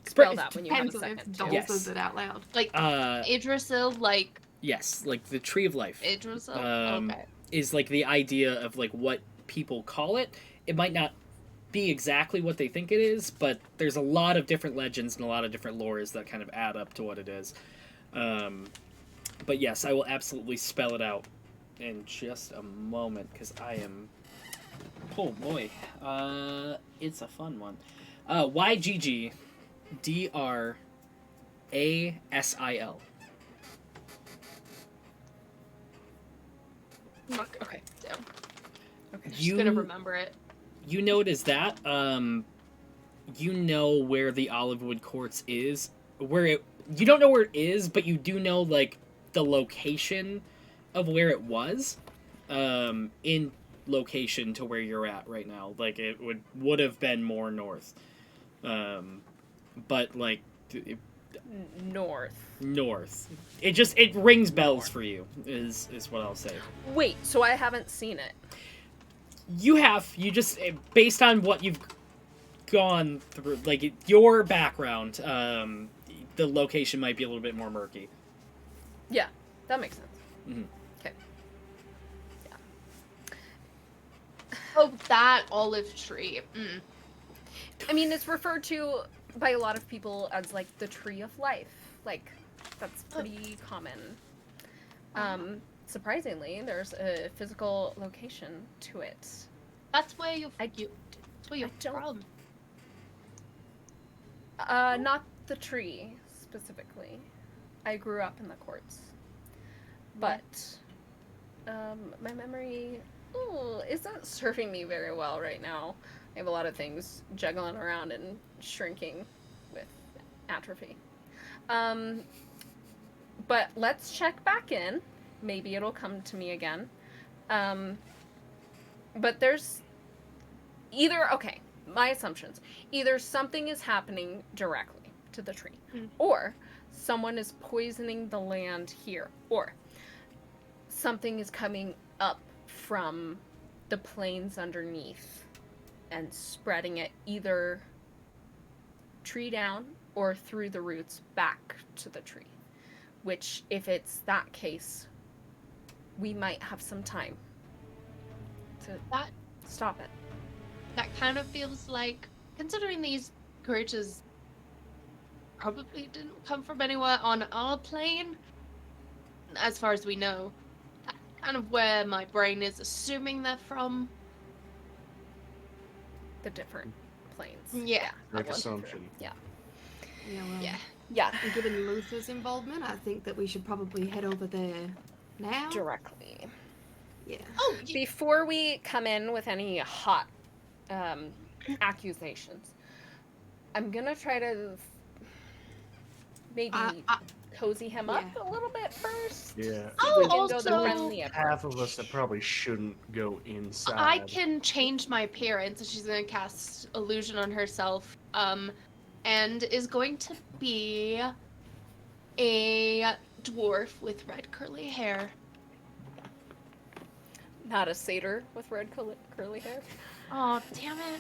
spell that when you have a Depends on if second? Dole Yes. says it out loud. Like, Idrisil, like, yes, like the tree of life. Idrisil? Okay. Is like the idea of like what people call it. It might not be exactly what they think it is, but there's a lot of different legends and a lot of different lores that kind of add up to what it is. But yes, I will absolutely spell it out in just a moment because I am. Oh boy, it's a fun one. YGG DR ASIL. Okay, down. Okay. Just gonna remember it. You notice that. You know where the Olivewood Courts is. You don't know where it is, but you do know like the location of where it was. In location to where you're at right now. Like it would have been more north. But like North. north. It rings bells for you. Is what I'll say. Wait, so I haven't seen it. You have. You just based on what you've gone through, like your background, the location might be a little bit more murky. Yeah, that makes sense. Mhm. Okay. Oh, that olive tree. I mean, it's referred to by a lot of people as like the tree of life. Like, that's pretty common. Surprisingly, there's a physical location to it. That's where you're I don't- from. Not the tree specifically. I grew up in the courts, but my memory isn't serving me very well right now. I have a lot of things juggling around and shrinking with atrophy. But let's check back in. Maybe it'll come to me again. But there's my assumptions. Either something is happening directly to the tree, or someone is poisoning the land here, or something is coming up from the plains underneath and spreading it either tree down or through the roots back to the tree. Which, if it's that case, we might have some time to stop it. That kind of feels like, considering these creatures probably didn't come from anywhere on our plane, as far as we know, that's kind of where my brain is assuming they're from. The different planes. Yeah. Correct that one. assumption. Yeah. Yeah, well, Yeah. Yeah. and given Luther's involvement, I think that we should probably head over there now. Directly. Yeah. Oh, Before we come in with any hot accusations, I'm gonna try to maybe cozy him up a little bit first. Yeah. Oh, We can go the also- friendly approach. Half of us that probably shouldn't go inside. I can change my appearance. She's gonna cast illusion on herself, and is going to be a dwarf with red curly hair. Not a satyr with red curly hair. Oh, damn it!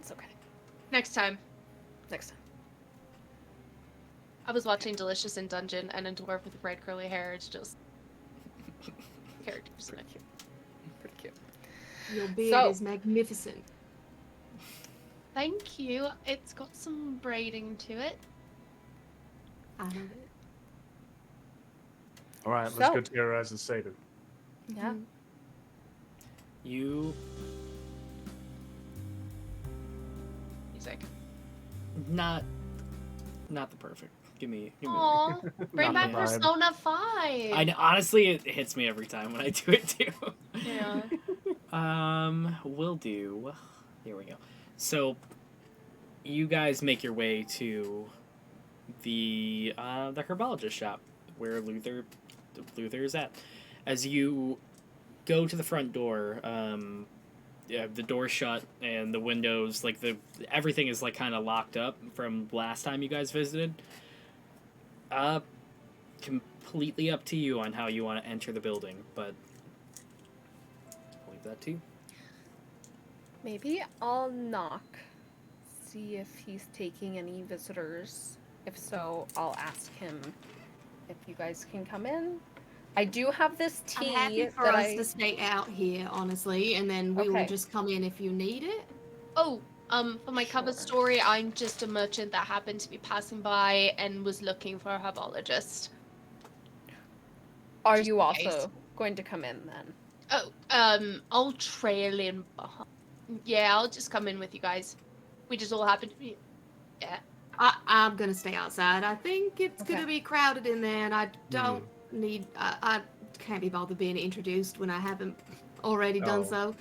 It's okay. Next time. Next time. I was watching Delicious in Dungeon, and a dwarf with red curly hair is just characters. Pretty cute. Pretty cute. Your beard So- is magnificent. Thank you. It's got some braiding to it. I love it. All right, let's So- go terrorize the satyr. Yeah. Mhm. You Music. not the perfect. Give me. Aw, bring Not back the vibe. Persona 5. I know, honestly, it hits me every time when I do it too. Yeah. We'll do. Here we go. So, you guys make your way to the herbologist shop where Luther is at. As you go to the front door, the door's shut and the windows, like everything is like kind of locked up from last time you guys visited. Completely up to you on how you want to enter the building, but I'll leave that to you. Maybe I'll knock, see if he's taking any visitors. If so, I'll ask him if you guys can come in. I do have this tea I'm happy for that us to stay out here, honestly, and then we will Okay. just come in if you need it. Oh, for my cover Sure. story, I'm just a merchant that happened to be passing by and was looking for a herbologist. Are just you in case. also going to come in then? Oh, I'll trail in behind. Yeah, I'll just come in with you guys. We just all happen to be. Yeah, I'm gonna stay outside. I think it's Okay. gonna be crowded in there, and I don't need. I can't be bothered being introduced when I haven't already done Oh. so.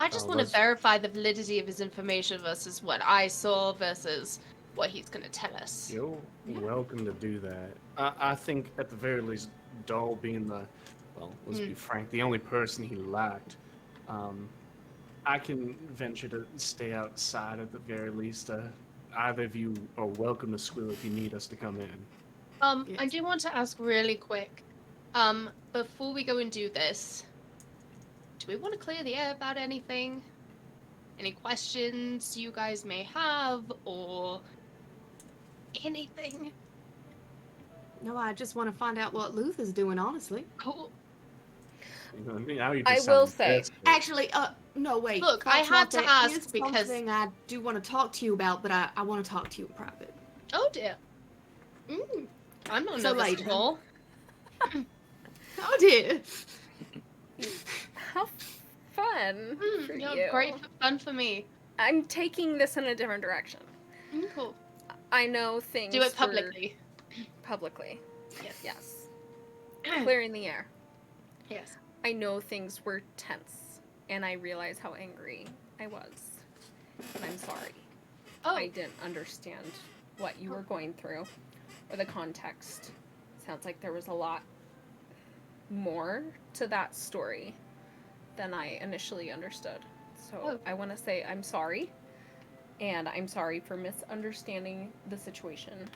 I just Oh, want to let's- verify the validity of his information versus what I saw versus what he's going to tell us. You're Yeah. welcome to do that. I think at the very least, Dahl being well, let's be frank, the only person he liked, I can venture to stay outside at the very least. Either of you are welcome to squeal if you need us to come in. I Yes. do want to ask really quick, before we go and do this, do we want to clear the air about anything? Any questions you guys may have, or anything? No, I just want to find out what Luther's doing. Honestly. Cool. You know what I mean? Now you I just will sound say- desperate. Actually, no, wait. Look, I Foxmouth, had to there ask is because- something I do want to talk to you about, but I want to talk to you in private. Oh dear. I'm not So nervous later. at all. Oh dear. How fun for Yeah, you. great fun for me. I'm taking this in a different direction. Cool. I know things Do it were- publicly. Publicly. Yes. Yes. Clearing the air. Yes. I know things were tense, and I realize how angry I was. And I'm sorry. Oh, I didn't understand what you were going through or the context. Sounds like there was a lot more to that story than I initially understood. So Oh. I want to say I'm sorry, and I'm sorry for misunderstanding the situation.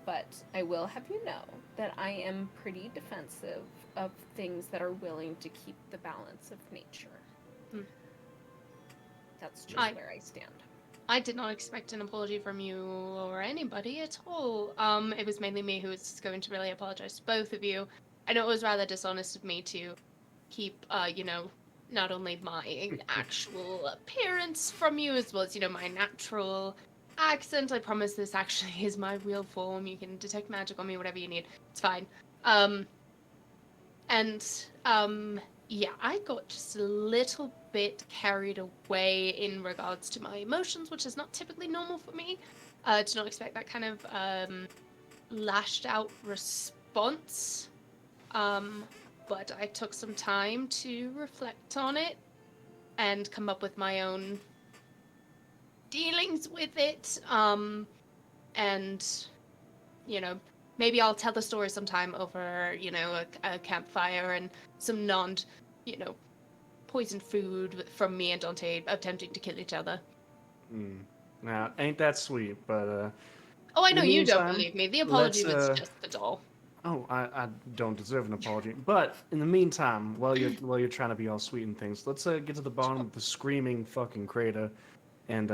But I will have you know that I am pretty defensive of things that are willing to keep the balance of nature. Hmm. That's just I- where I stand. I did not expect an apology from you or anybody at all. It was mainly me who was going to really apologize to both of you. I know it was rather dishonest of me to keep, not only my actual appearance from you, as well as, my natural accent. I promise this actually is my real form. You can detect magic on me, whatever you need. It's fine. Yeah, I got just a little bit carried away in regards to my emotions, which is not typically normal for me. To not expect that kind of lashed out response. But I took some time to reflect on it and come up with my own dealings with it. And, maybe I'll tell the story sometime over, a campfire and some poisoned food from me and Dante attempting to kill each other. Now, ain't that sweet, but Oh, I In know the you don't meantime, believe me. The apology let's, was just the doll. oh, I don't deserve an apology. But in the meantime, while you're trying to be all sweet and things, let's get to the bottom of the screaming fucking crater, and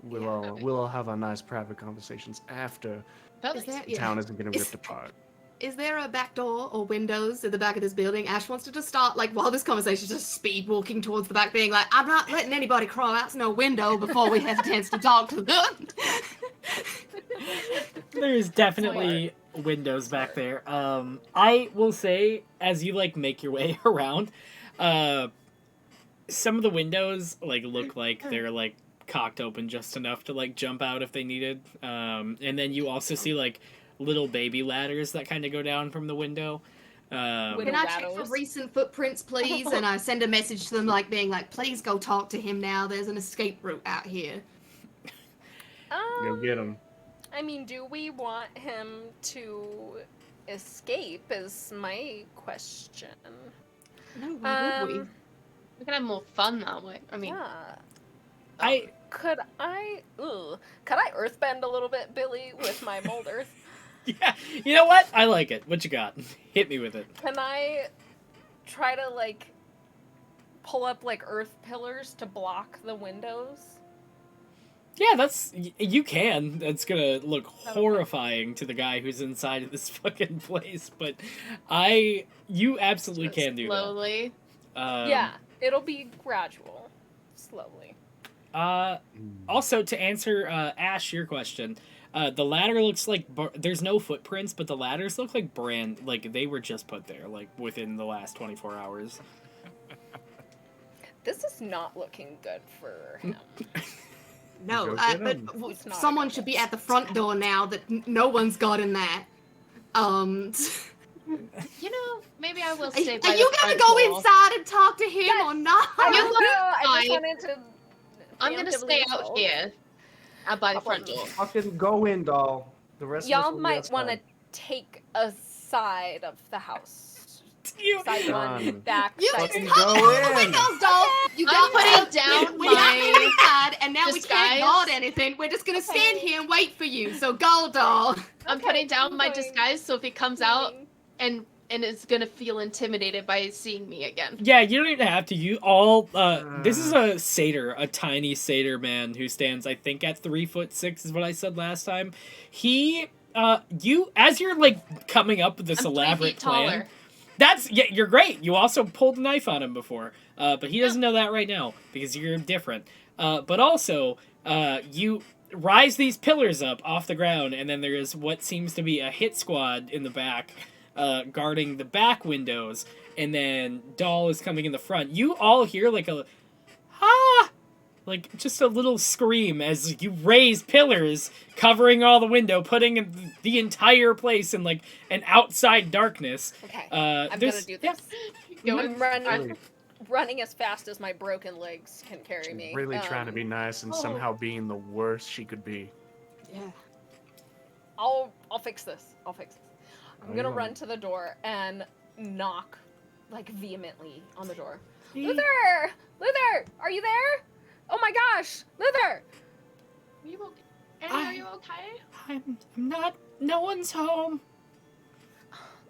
we'll all have our nice private conversations after Perfect. the town isn't getting ripped apart. Is there a back door or windows at the back of this building? Ash wants to just start, while this conversation is just speed walking towards the back, being like, I'm not letting anybody crawl out no window before we have a chance to talk to them. There's definitely windows back there. I will say, as you make your way around, some of the windows look like they're cocked open just enough to jump out if they needed. And then you also see little baby ladders that kind of go down from the window. Can I check for Shadows. recent footprints, please? And I send a message to them, being like, please go talk to him now. There's an escape route out here. Go get them. I mean, do we want him to escape is my question. No, why would we? We can have more fun that way. I mean, Yeah. Could I earthbend a little bit, Billy, with my mold earth? Yeah, you know what? I like it. What you got? Hit me with it. Can I try to pull up earth pillars to block the windows? Yeah, you can. That's gonna look horrifying to the guy who's inside of this fucking place, but you absolutely can do that. slowly. Yeah, it'll be gradual, slowly. Also, to answer Ash, your question, the ladder looks like there's no footprints, but the ladders look like they were just put there within the last 24 hours. This is not looking good for him. No, Go get but 'em. It's not a someone good should be idea. at the front door now that no one's got in that. You know, maybe I will Are, stay are by you the gonna front go door. inside and talk to him Yes, or not? I You just, look I just fine. wanted to. I'm gonna stay out preemptively here, by the front Problem. door. Fucking go in, doll. The rest of us Y'all will be might want to outside. take a side of the house. You, Side one, Done. back, You side Fucking two. come go through the in. windows, doll. You I'm got putting down we got my inside, and now we can't disguise. guard anything. We're just gonna stand Okay. here and wait for you. So go, doll. I'm Okay, putting down I'm my going disguise, so if he comes out moving. and is gonna feel intimidated by seeing me again. yeah, you don't even have to. You all. This is a satyr, a tiny satyr man who stands, I think, at 3'6" is what I said last time. He, you, as you're like coming up with this I'm 3 elaborate feet plan. taller. That's yeah, you're great. You also pulled a knife on him before, but he doesn't know that right now because you're different. But also, you rise these pillars up off the ground, and then there is what seems to be a hit squad in the back, guarding the back windows, and then Doll is coming in the front. You all hear like a ah, like just a little scream as you raise pillars covering all the window, putting the entire place in like an outside darkness. Okay, I'm I'm gonna do this. Going I'm Really, running as fast as my broken legs can carry me. really trying to be nice and oh. somehow being the worst she could be. Yeah. I'll fix this. I'll fix this. I'm Oh, gonna you run won't. to the door and knock, like vehemently on the door. He- Luther! Luther! Are you there? Oh my gosh! Luther! Are you okay? Annie, are you okay? I'm not. No one's home.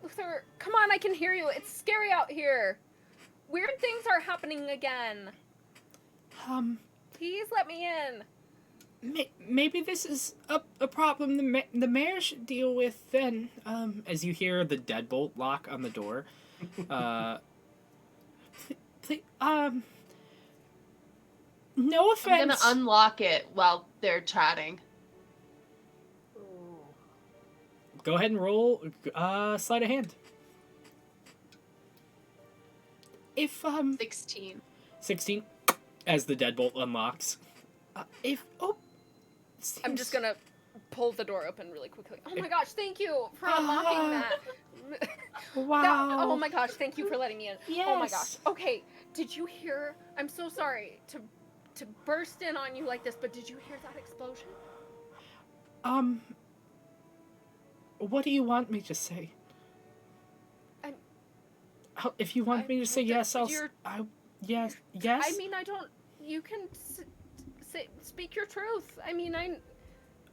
Luther, come on, I can hear you. It's scary out here. Weird things are happening again. Please let me in. Maybe this is a problem the mayor should deal with then. As you hear the deadbolt lock on the door. No I'm offense. gonna unlock it while they're chatting. Go ahead and roll. Sleight of hand. If 16. 16, as the deadbolt unlocks. I'm just gonna pull the door open really quickly. Oh my gosh, thank you for unlocking that. Wow. Oh my gosh, thank you for letting me in. Yes. Oh my gosh. Okay, did you hear? I'm so sorry to burst in on you like this, but did you hear that explosion? What do you want me to say? I'm- If you want me to say yes, you're- yes. I mean, I don't. You can speak your truth. I mean, I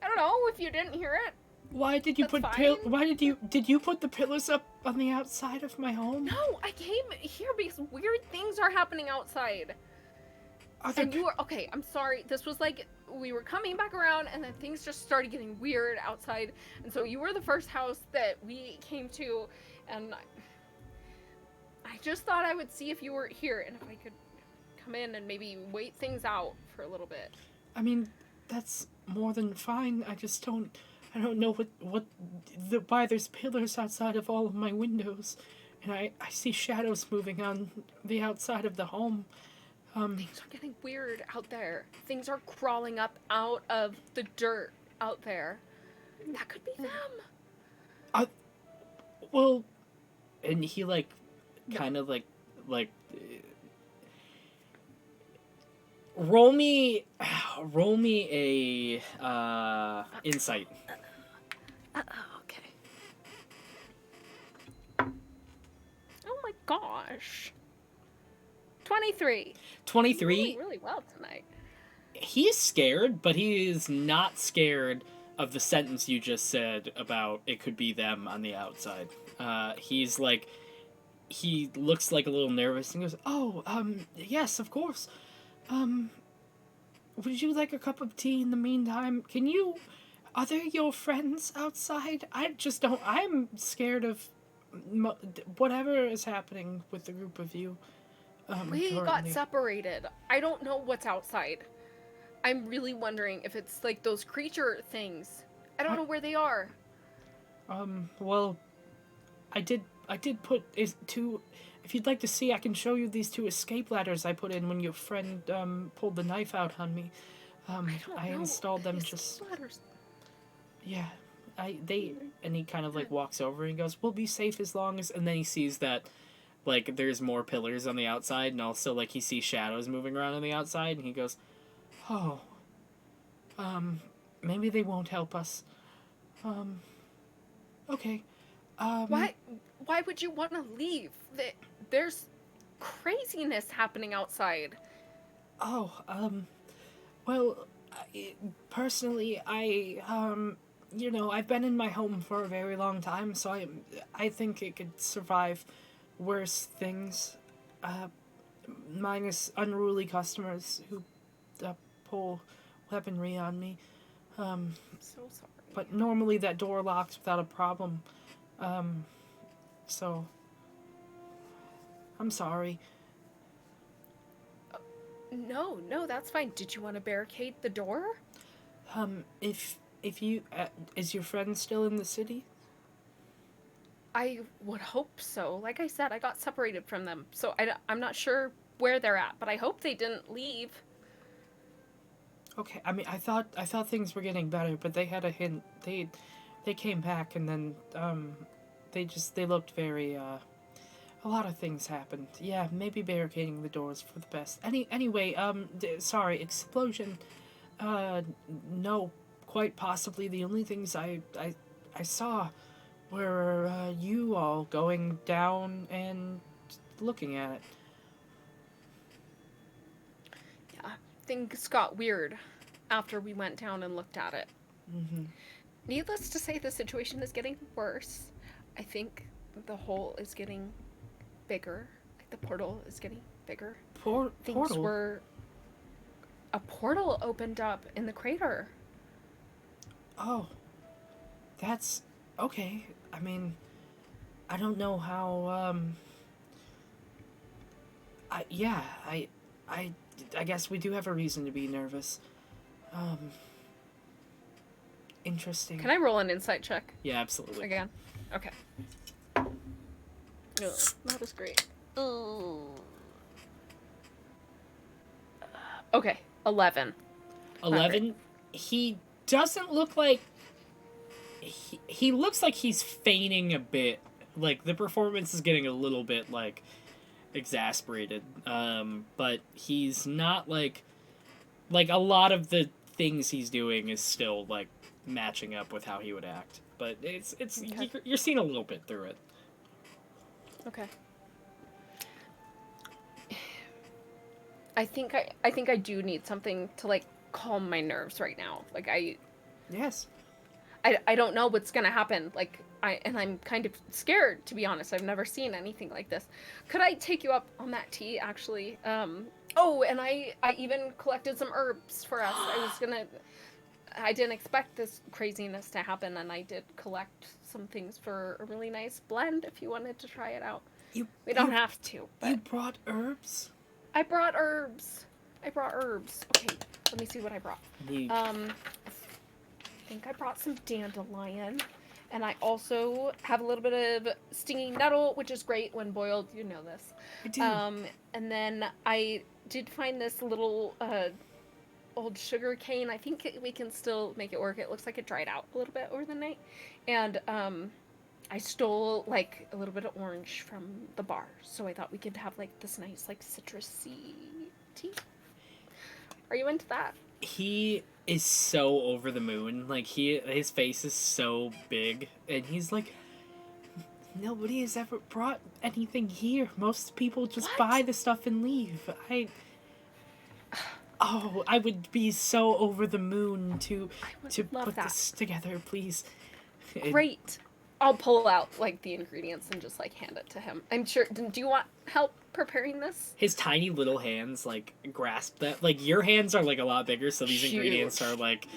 don't know if you didn't hear it. Why did you That's put fine. why did you put the pillars up on the outside of my home? No, I came here because weird things are happening outside. Are there And you were okay. I'm sorry. This was like we were coming back around, and then things just started getting weird outside. And so you were the first house that we came to, and I just thought I would see if you were here and if I could come in and maybe wait things out for a little bit. I mean, that's more than fine. I don't know why there's pillars outside of all of my windows, and I see shadows moving on the outside of the home. Things are getting weird out there. Things are crawling up out of the dirt out there. That could be them. Well, and he like, kind of like, roll me a insight. Okay. Oh my gosh. 23. 23. Doing really well tonight. He's scared, but he is not scared of the sentence you just said about it could be them on the outside. He's like, he looks like a little nervous and goes, "Oh, yes, of course. Would you like a cup of tea in the meantime? Are there your friends outside? I just don't, I'm scared of whatever is happening with the group of you. We got currently." separated. I don't know what's outside. I'm really wondering if it's like those creature things. I don't know where they are. Well, I did put two. If you'd like to see, I can show you these two escape ladders I put in when your friend pulled the knife out on me. don't I know. installed them His just... letters. Yeah. And he kind of, like, walks over and goes, we'll be safe as long as... And then he sees that, like, there's more pillars on the outside, and also, like, he sees shadows moving around on the outside, and he goes, oh, maybe they won't help us. Okay. Why would you want to leave? There's craziness happening outside. Oh, well, personally, you know, I've been in my home for a very long time, so I think it could survive worse things, minus unruly customers who, pull weaponry on me. I'm so sorry. But normally that door locks without a problem, so, I'm sorry. No, that's fine. Did you want to barricade the door? If you, is your friend still in the city? I would hope so. Like I said, I got separated from them, so I'm not sure where they're at, but I hope they didn't leave. Okay, I mean, I thought things were getting better, but they had a hint. They came back, and then, they looked very, a lot of things happened. Yeah, maybe barricading the doors for the best. Anyway, sorry, explosion. No, quite possibly the only things I saw were, you all going down and looking at it. Yeah, things got weird after we went down and looked at it. Mm-hmm. Needless to say, the situation is getting worse. I think the hole is getting bigger. Like the portal is getting bigger. Portal? A portal opened up in the crater. Oh. That's... Okay. I mean... I don't know how, I guess we do have a reason to be nervous. Interesting. Can I roll an insight check Yeah, absolutely. again? Okay. Ugh, that was great. Okay, 11. 11. He doesn't look like... He looks like he's feigning a bit. Like, the performance is getting a little bit, like, exasperated. But he's not, like... Like, a lot of the things he's doing is still, like, matching up with how he would act. But it's Okay. you're seeing a little bit through it. Okay. I think I do need something to, like, calm my nerves right now. Like, Yes. I don't know what's gonna happen. Like, I'm kind of scared, to be honest. I've never seen anything like this. Could I take you up on that tea, actually? Oh, and I even collected some herbs for us. I didn't expect this craziness to happen, and I did collect some things for a really nice blend if you wanted to try it out. We don't have to, but... You brought herbs? I brought herbs. Okay, let me see what I brought. I think I brought some dandelion, and I also have a little bit of stinging nettle, which is great when boiled. You know this. I do. And then I did find this little old sugar cane. I think we can still make it work. It looks like it dried out a little bit over the night, and I stole like a little bit of orange from the bar, so I thought we could have like this nice like citrusy tea. Are you into that? He is so over the moon. Like, his face is so big, and he's like, nobody has ever brought anything here. Most people just buy the stuff and leave. I would be so over the moon to put this together, please. Great. I'll pull out like the ingredients and just like hand it to him. I'm sure. Do you want help preparing this? His tiny little hands like grasp that. Like, your hands are like a lot bigger, so these ingredients are like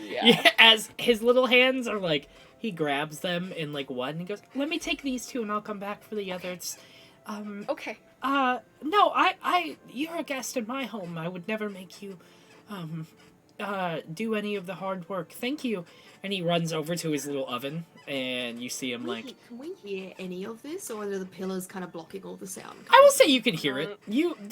as his little hands are like, he grabs them in like one and he goes, "Let me take these two and I'll come back for the others." Okay. No, you're a guest in my home. I would never make you do any of the hard work. Thank you. And he runs over to his little oven, and you see him like... Can we hear any of this, or are the pillars kind of blocking all the sound? I will say you can hear it. I don't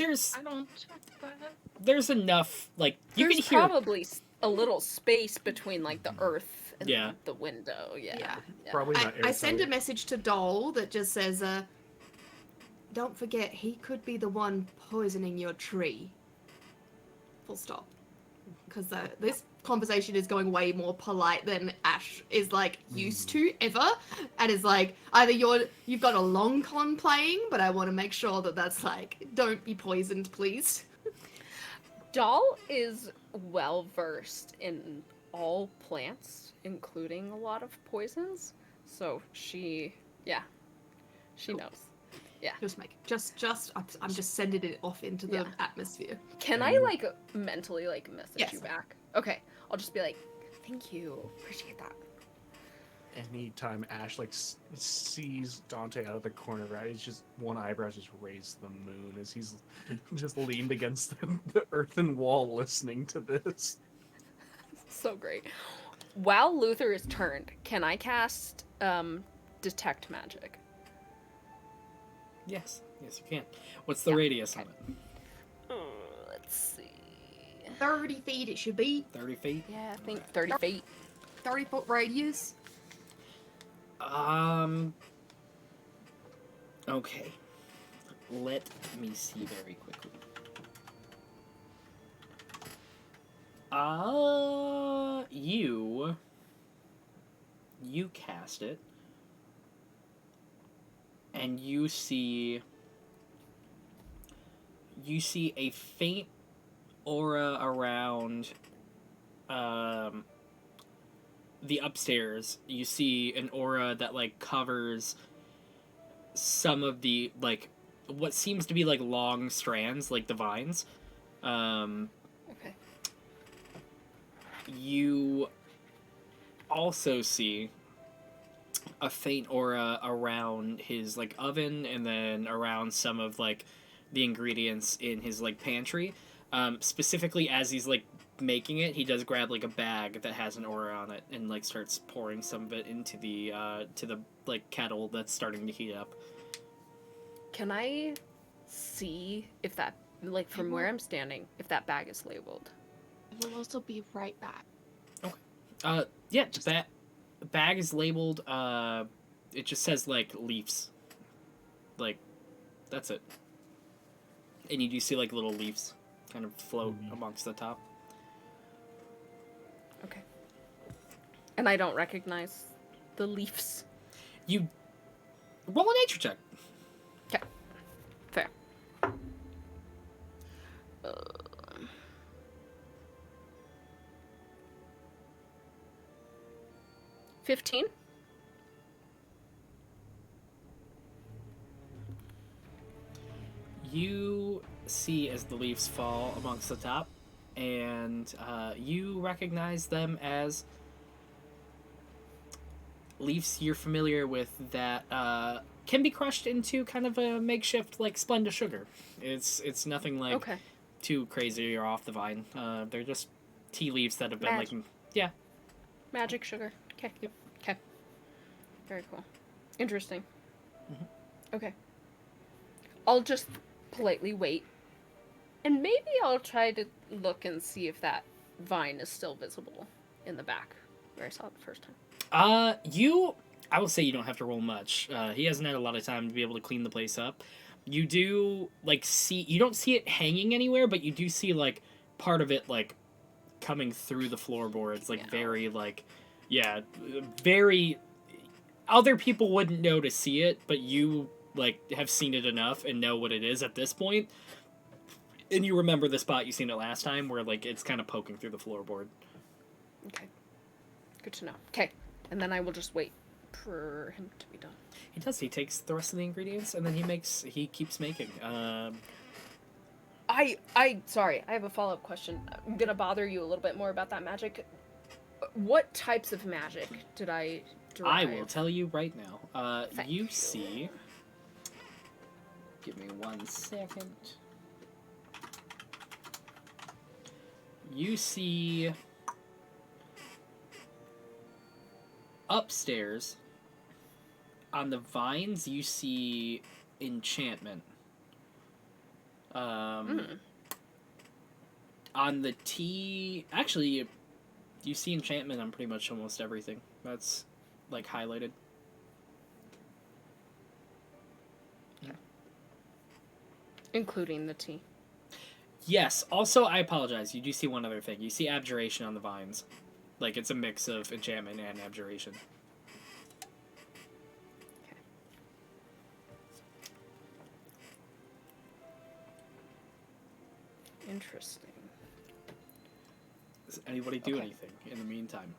check that. There's enough, like, you There's can hear... probably a little space between like the earth and Yeah. the window. Yeah. Probably not I send a airtight. message to Dole that just says, don't forget, he could be the one poisoning your tree. Full stop. Because this conversation is going way more polite than Ash is like used to ever, and is like either you've got a long con playing, but I want to make sure that that's like don't be poisoned, please. Doll is well versed in all plants, including a lot of poisons. So she Cool. knows. I'm just sending it off into the atmosphere. Can I like mentally like message Yes. you back? Okay, I'll just be like, thank you, appreciate that. Anytime Ash like sees Dante out of the corner of her eye, he's just one eyebrow just raised to the moon as he's just leaned against the earthen wall listening to this. So great. While Luther is turned, can I cast detect magic? Yes, you can. What's the radius on it? Let's see. 30 feet it should be. 30 feet? Yeah, I think 30 feet. 30-foot radius. Okay. Let me see very quickly. You cast it, and you see a faint aura around the upstairs. You see an aura that like covers some of the like what seems to be like long strands, like the vines. Okay. You also see a faint aura around his like oven, and then around some of like the ingredients in his like pantry. Specifically, as he's like making it, he does grab like a bag that has an aura on it and like starts pouring some of it into the to the like kettle that's starting to heat up. Can I see if that, like from where I'm standing, if that bag is labeled? We'll also be right back. Yeah, the bag is labeled. It just says like leaves. Like, that's it. And you do see like little leaves kind of float amongst the top. Okay. And I don't recognize the leaves. You roll a nature check. Okay. Fair. 15? You see as the leaves fall amongst the top, and you recognize them as leaves you're familiar with that can be crushed into kind of a makeshift like Splenda sugar. It's nothing like Okay. too crazy or off the vine. They're just tea leaves that have been like Magic sugar. Okay. Yep. Okay. Very cool. Interesting. Okay. I'll just politely wait. And maybe I'll try to look and see if that vine is still visible in the back where I saw it the first time. I will say you don't have to roll much. He hasn't had a lot of time to be able to clean the place up. You do like you don't see it hanging anywhere, but you do see like part of it like coming through the floorboards, like very like very other people wouldn't know to see it, but you like have seen it enough and know what it is at this point. And you remember the spot you seen it last time where like it's kind of poking through the floorboard. Okay. Good to know. Okay. And then I will just wait for him to be done. He does. He takes the rest of the ingredients and then he keeps making. Sorry, I have a follow-up question. I'm gonna bother you a little bit more about that magic. What types of magic did I derive? I will tell you right now. Thank You you. see. Give me 1 second. You see. Upstairs, on the vines, you see enchantment. On the tea, actually, you see enchantment on pretty much almost everything. That's like highlighted. Including the tea. Yes. Also, I apologize. You do see one other thing. You see abjuration on the vines. Like, it's a mix of enchantment and abjuration. Interesting. Does anybody do Okay. anything in the meantime?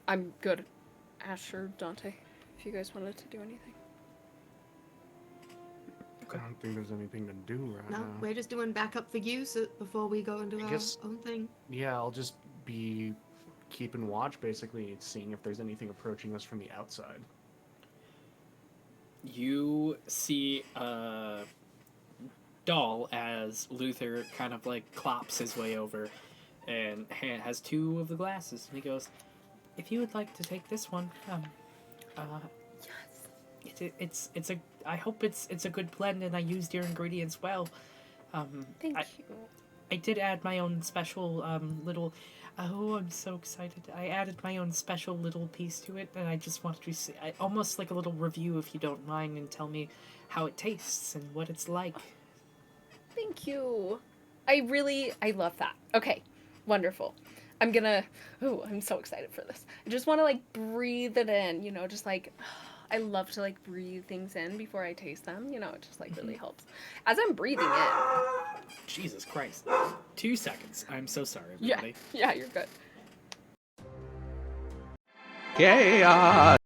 I'm good. Asher, Dante, if you guys wanted to do anything. I don't think there's anything to do right No, now. we're just doing backup for you so before we go and do I our guess- own thing. Yeah, I'll just be keeping watch, basically, seeing if there's anything approaching us from the outside. You see Doll as Luther kind of like clops his way over and has two of the glasses, and he goes, "If you would like to take this one, Yes. it's a I hope it's a good blend, and I used your ingredients well. Thank I, you. I did add my own special little. Oh, I'm so excited! I added my own special little piece to it, and I just wanted to say, almost like a little review, if you don't mind, and tell me how it tastes and what it's like." Thank you. I love that. Okay, wonderful. I'm so excited for this. I just want to like breathe it in, you know, just like, I love to like breathe things in before I taste them, you know, it just like really helps. As I'm breathing in. Jesus Christ! 2 seconds. I'm so sorry, Yeah, everybody. yeah, you're good. Chaos.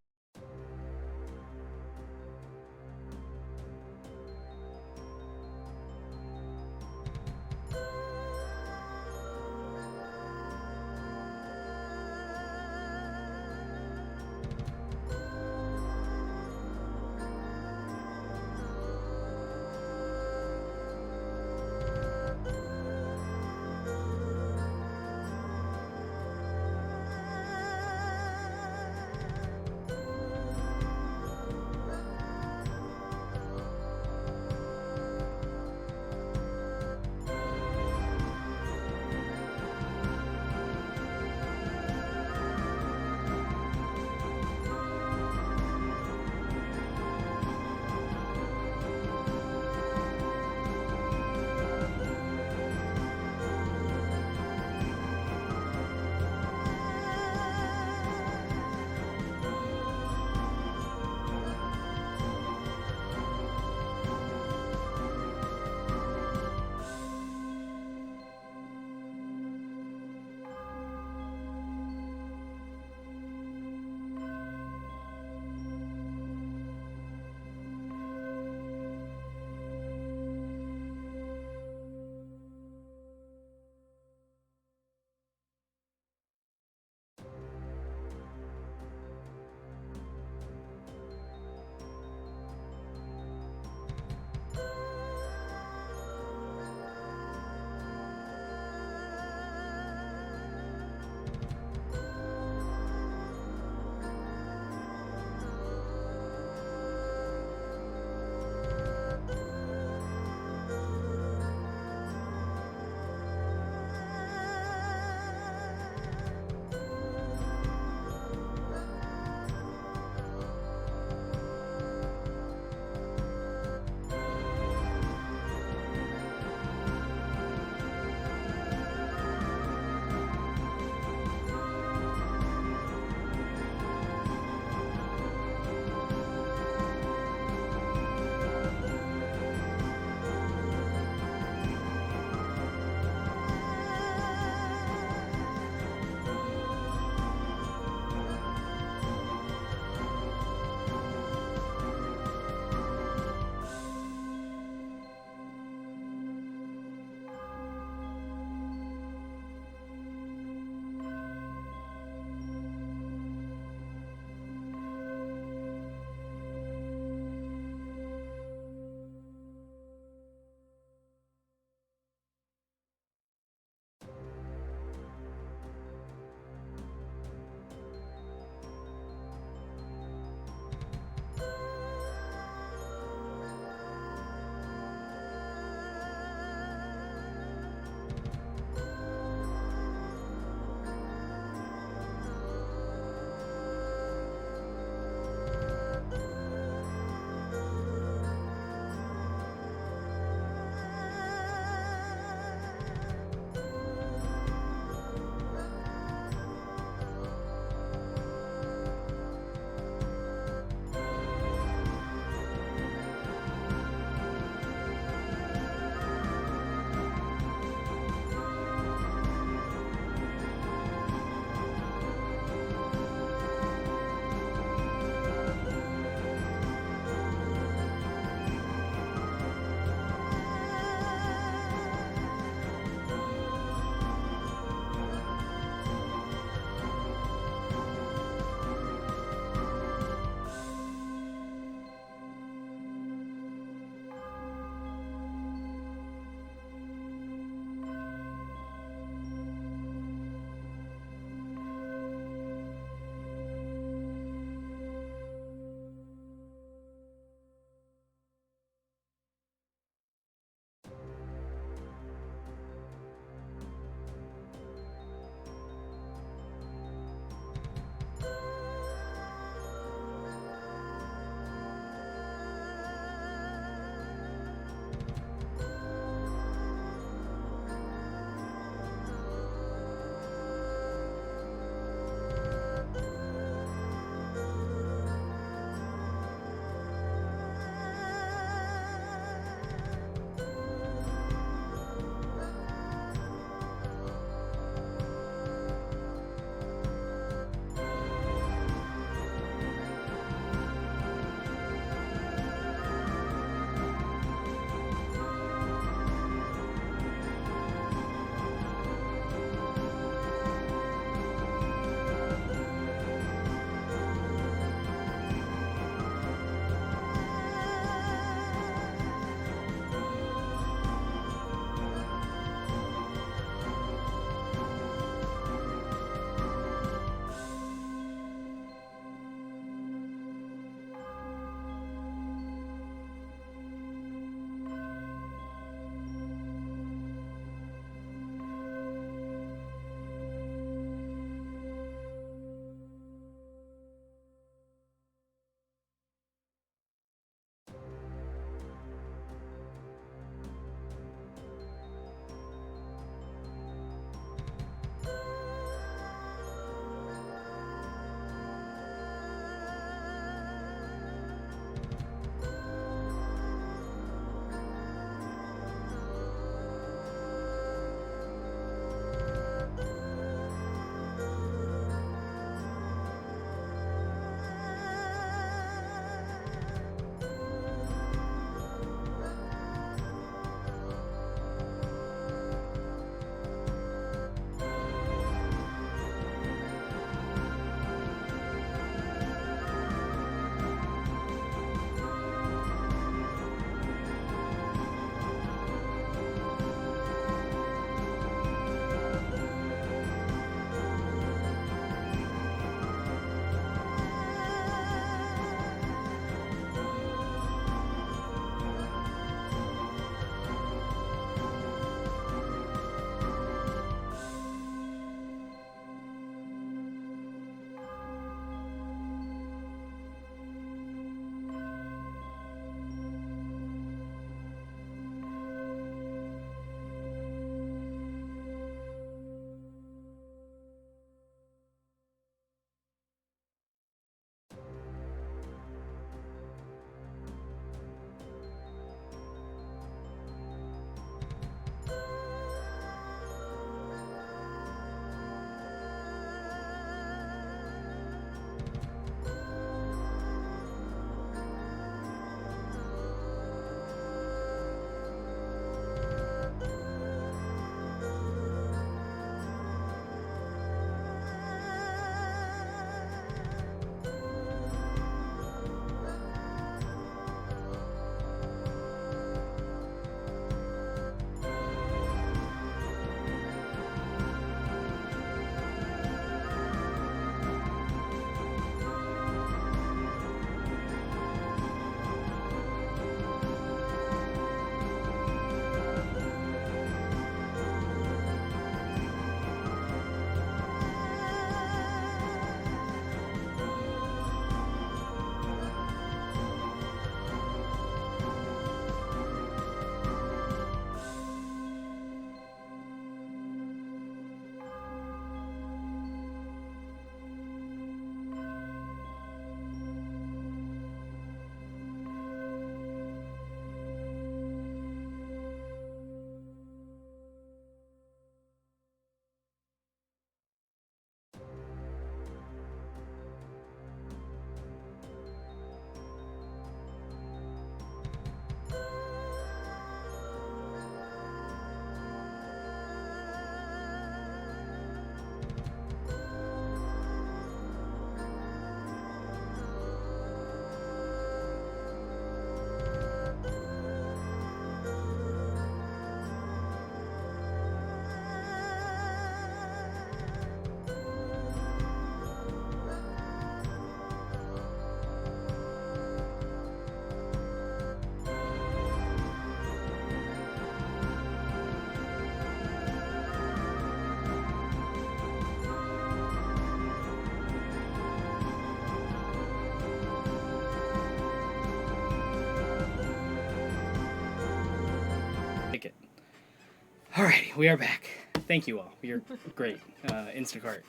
Alrighty, we are back. Thank you all. You're great. Instacart.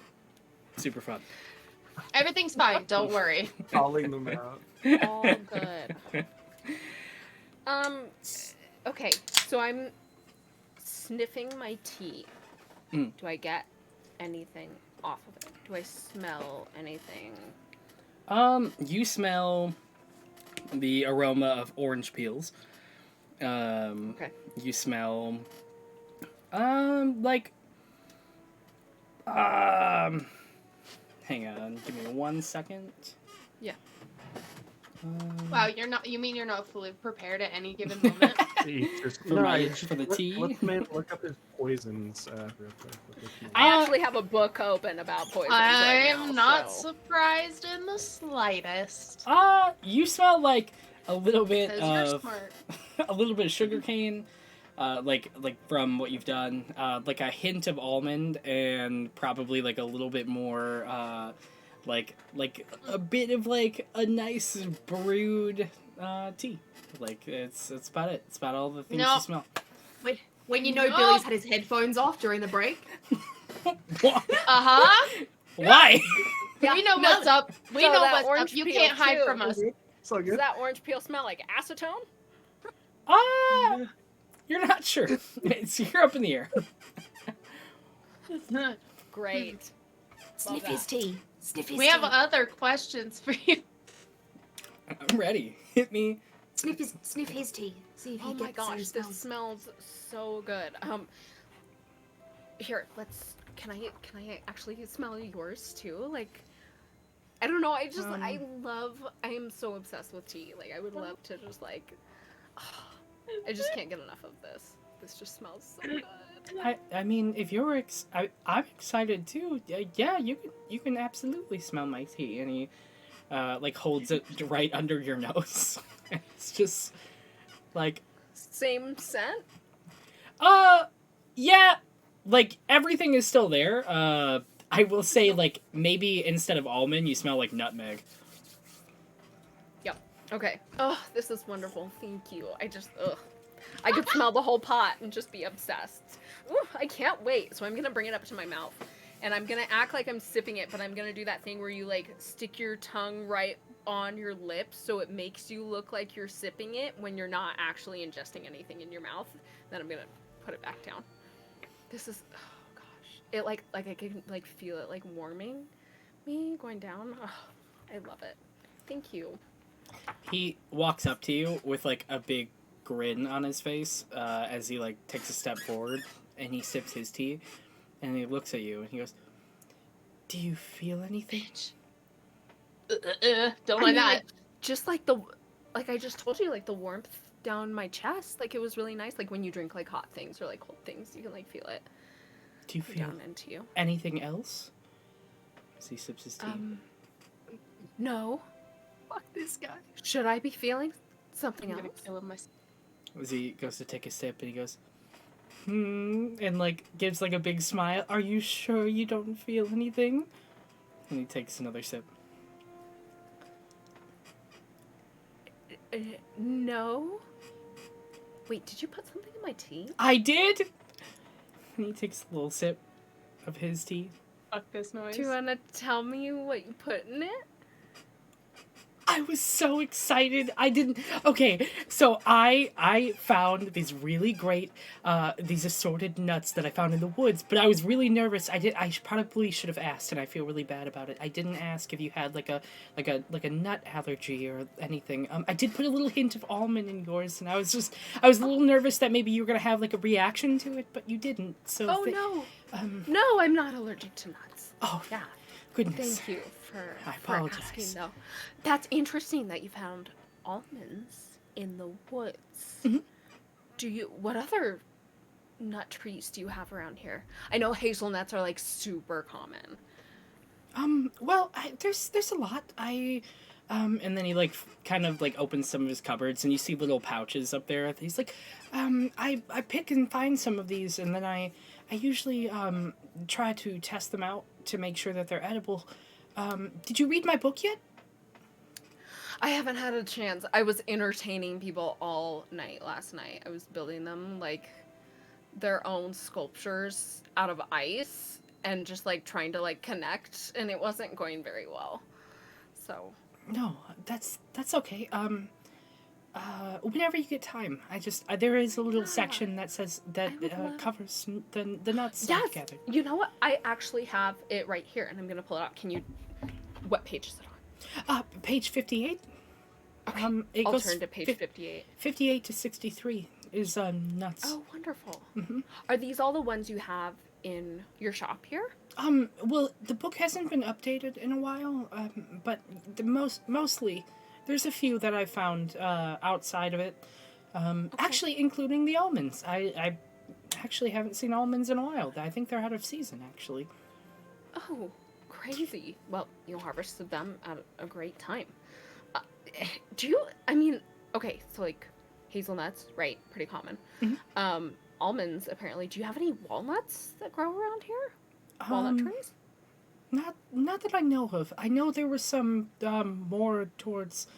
Super fun. Everything's fine. Don't worry. Calling them out. All good. Okay, so I'm sniffing my tea. Mm. Do I get anything off of it? Do I smell anything? You smell the aroma of orange peels. Okay. You smell, hang on, give me 1 second. Yeah. Wow, you mean you're not fully prepared at any given moment? For the tea? Let's look up his poisons real quick. with the tea. I actually have a book open about poisons I right am now, not so. surprised in the slightest. You smell like a little bit 'Cause you're of smart. a little bit of sugarcane, like from what you've done, like a hint of almond, and probably like a little bit more, like a bit of like a nice brewed tea. Like it's about it. It's about all the things No. you smell. When you know No. Billy's had his headphones off during the break. Uh-huh. Why? Yeah, We know no, what's up. We so know that what's up. orange You peel, can't hide too. from us. So Does good. that orange peel smell like acetone? You're not sure. You're up in the air. Great. Sniff that. his tea. Sniff his We tea. have other questions for you. I'm ready. Hit me. Sniff his tea. See if he Oh my gets the same gosh, this smells. smells so good. Here, can I actually smell yours too? Like, I don't know, I am so obsessed with tea. Like, I would love to just like, I just can't get enough of this. This just smells so good. I mean, if you're I'm excited too. Yeah, you can absolutely smell my tea. And he, like holds it right under your nose. It's just, like, Same scent? yeah, like everything is still there. I will say, like, maybe instead of almond, you smell like nutmeg. Yep. Okay. Oh, this is wonderful. Thank you. I could smell the whole pot and just be obsessed. Ooh, I can't wait. So I'm gonna bring it up to my mouth. And I'm gonna act like I'm sipping it, but I'm gonna do that thing where you like stick your tongue right on your lips so it makes you look like you're sipping it when you're not actually ingesting anything in your mouth. Then I'm gonna put it back down. This is, oh gosh. It like I can like feel it like warming me, going down. Oh, I love it. Thank you. He walks up to you with like a big grin on his face as he like takes a step forward and he sips his tea and he looks at you and he goes, "Do you feel anything?" Don't I like mean, that. like, just like I just told you, like the warmth down my chest, like it was really nice. Like when you drink like hot things or like cold things, you can like feel it Do you feel down into you. anything else? As he sips his tea. No. Fuck this guy. Should I be feeling something I'm gonna else? kill him myself. As he goes to take a sip and he goes, and like gives like a big smile. "Are you sure you don't feel anything?" And he takes another sip. No. Wait, did you put something in my tea? "I did!" And he takes a little sip of his tea. Fuck this noise. Do you want to tell me what you put in it? I was so excited. I didn't. Okay, so I found these really great, these assorted nuts that I found in the woods. But I was really nervous. I probably should have asked, and I feel really bad about it. I didn't ask if you had like a nut allergy or anything. I did put a little hint of almond in yours, and I was a little nervous that maybe you were gonna have like a reaction to it, but you didn't. So Oh no. No, I'm not allergic to nuts. Oh Yeah. goodness. Thank you for I for apologize. asking, though. That's interesting that you found almonds in the woods. Mhm. What other nut trees do you have around here? I know hazelnuts are like super common. Well, there's a lot. And then he like kind of like opens some of his cupboards, and you see little pouches up there. He's like, I pick and find some of these, and then I usually try to test them out to make sure that they're edible. Did you read my book yet? I haven't had a chance. I was entertaining people all night last night. I was building them like their own sculptures out of ice and just like trying to like connect, and it wasn't going very well. So No, that's okay. Whenever you get time, there is a little section that says that I would love- covers the nuts yes, I've gathered. you know what? I actually have it right here, and I'm gonna pull it out. Can you? What page is it on? Page 58. Okay, It I'll goes turn to page 58. 58 to 63 is nuts. Oh, wonderful. Mm-hmm. Are these all the ones you have in your shop here? Well, the book hasn't been updated in a while, but mostly, there's a few that I found outside of it. Actually, including the almonds. I actually haven't seen almonds in a while. I think they're out of season, actually. Oh, crazy. Well, you harvested them at a great time. Okay, so like hazelnuts, right? Pretty common. Mhm. Almonds, apparently. Do you have any walnuts that grow around here? Walnut trees? Not that I know of. I know there was some more towards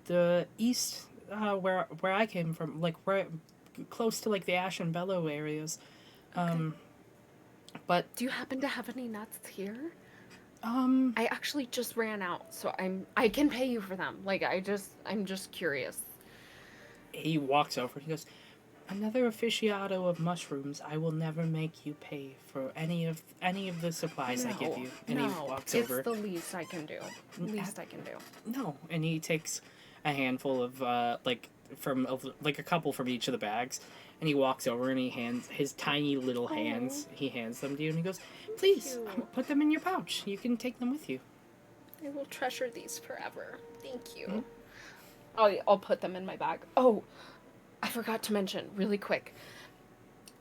the east where I came from, like right close to like the Ash and Bellow areas. But Do you happen to have any nuts here? um I actually just ran out, so I can pay you for them. Like I'm just curious. he walks over. He goes, "Another aficionado of mushrooms. I will never make you pay for any of the supplies I give you." And he walks it's over. the least I can do. Least I can do. No, and he takes a handful of like a couple from each of the bags, and he walks over and he hands his tiny little hands. He hands them to you, and he goes, "Please Cute. put them in your pouch. You can take them with you." I will treasure these forever. Thank you. Mhm. I'll put them in my bag. Oh, I forgot to mention really quick.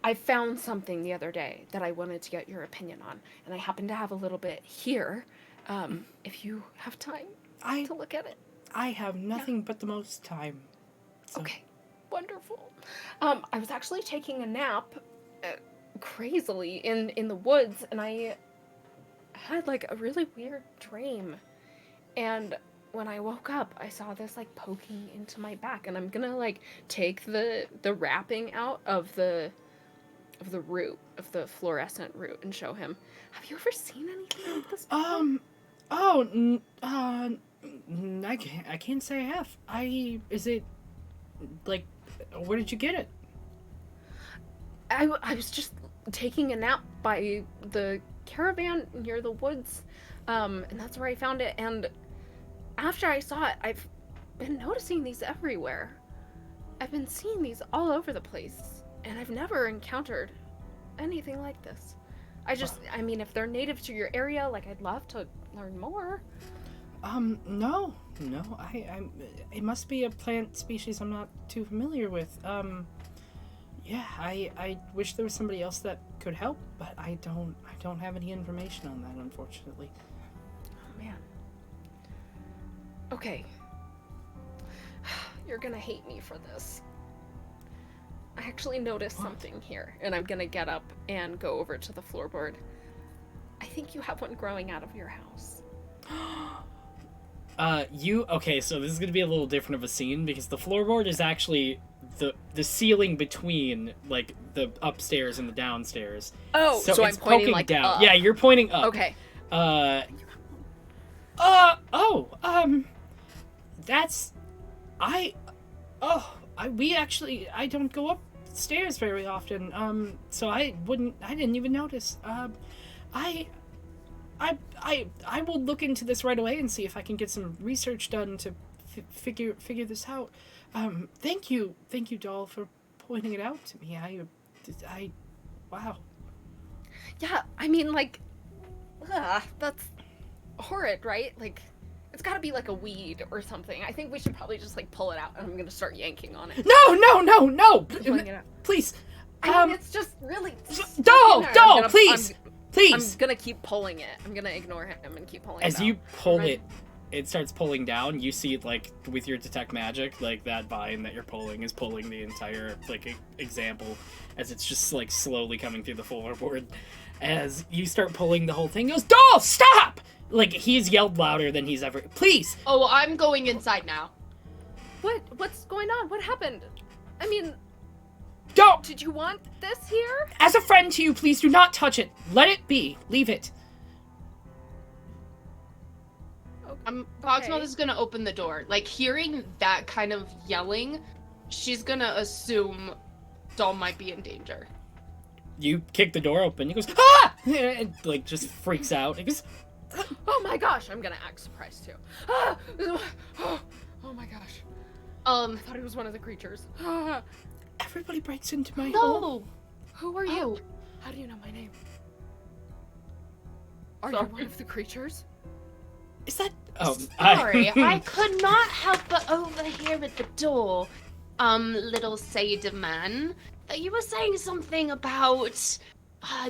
I found something the other day that I wanted to get your opinion on, and I happen to have a little bit here. If you have time to look at it. I have nothing but the most time. So. Okay, wonderful. I was actually taking a nap, crazily in the woods, and I had like a really weird dream. And when I woke up, I saw this like poking into my back, and I'm gonna like take the wrapping out of the root of the fluorescent root and show him. Have you ever seen anything like this before? I can't say I have. Is it like, where did you get it? I was just taking a nap by the caravan near the woods, and that's where I found it. And after I saw it, I've been noticing these everywhere. I've been seeing these all over the place, and I've never encountered anything like this. I mean, if they're native to your area, like, I'd love to learn more. No. It must be a plant species I'm not too familiar with. Yeah, I wish there was somebody else that could help, but I don't have any information on that, unfortunately. Oh, man. Okay. You're gonna hate me for this. I actually noticed something here, and I'm gonna get up and go over to the floorboard. I think you have one growing out of your house. Okay, so this is gonna be a little different of a scene, because the floorboard is actually the ceiling between, like, the upstairs and the downstairs. Oh, so I'm it's pointing, like, down. up. Yeah, you're pointing up. Okay. That's... I don't go upstairs very often, so I didn't even notice. I will look into this right away and see if I can get some research done to figure this out. Thank you, doll, for pointing it out to me. Wow. Yeah, I mean, like, that's horrid, right? Like, it's gotta be like a weed or something. I think we should probably just, like, pull it out, and I'm gonna start yanking on it. No! Pulling it out. Please. I mean, it's just really... Doll, please! Please! I'm gonna keep pulling it. I'm gonna ignore him and keep pulling it As out. you pull it starts pulling down. You see, like, with your detect magic, like, that vine that you're pulling is pulling the entire, like, example, as it's just, like, slowly coming through the floorboard. As you start pulling the whole thing, he goes, "Doll, stop!" Like, he's yelled louder than he's ever... Please! Oh, I'm going inside now. What's going on? What happened? I mean, Don't! Did you want this here? As a friend to you, please do not touch it. Let it be. Leave it. Foxmouth Okay. is gonna open the door. Like, hearing that kind of yelling, she's gonna assume Doll might be in danger. You kick the door open. He goes, ah! And, like, just freaks out. He goes, Oh my gosh, I'm gonna act surprised too. Ah! Oh my gosh. I thought it was one of the creatures. Ah! everybody breaks into my home. No! Who are you? Oh. How do you know my name? Are Sorry. you one of the creatures? Is that... Oh, Sorry, I could not help but overhear at the door, little Seder man, that you were saying something about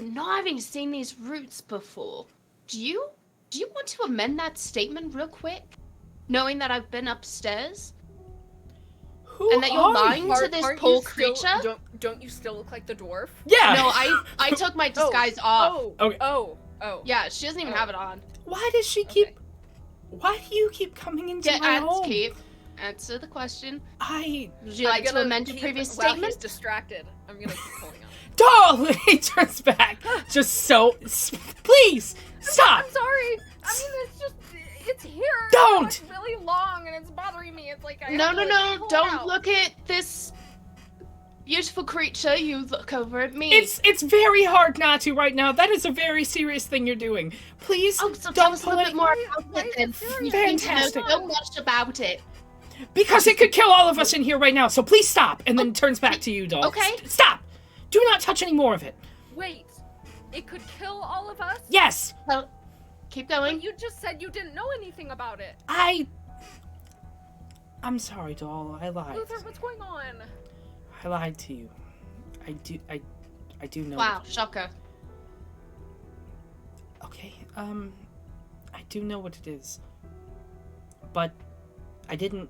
not having seen these roots before. Do you want to amend that statement real quick? Knowing that I've been upstairs? Who And that you're are lying you? to this Aren't poor you still- creature? Don't you still look like the dwarf? Yeah! No, I took my disguise off. Oh, Okay. oh. Yeah, she doesn't even have it on. Why does she keep... Okay. Why do you keep coming into Get my home? answer the question. I... Would you like to amend your previous statement? While he's distracted, I'm gonna keep pulling on. Doll! He turns back. Just so... Please! Stop! I'm sorry. I mean, it's here. Don't! It's really long and it's bothering me. It's like I No, have no, to, no! pull it Don't out. look at this beautiful creature. You look over at me. It's very hard not to right now. That is a very serious thing you're doing. Please Oh, so don't tell us a pull little it. bit more Why about is it then. it serious? You seem to know Fantastic. so much about it. Because it could kill all of us in here right now. So please stop. And then turns back to you, Doll. Okay. Stop. Do not touch any more of it. Wait, it could kill all of us? Yes. Well, keep going. But you just said you didn't know anything about it. I'm sorry, Doll. I lied. Luther, what's going on? I lied to you. I do know. Wow, shocker. Okay. I do know what it is. But I didn't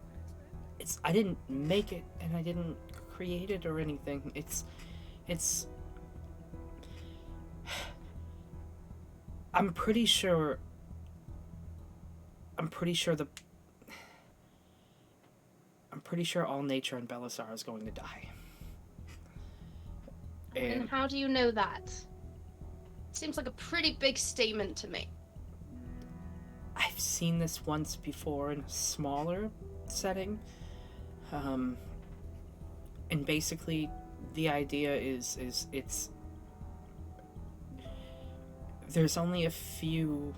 make it, and I didn't create it or anything. It's I'm pretty sure all nature in Belisar is going to die. And how do you know that? Seems like a pretty big statement to me. I've seen this once before in a smaller setting. And basically the idea is it's there's only a few,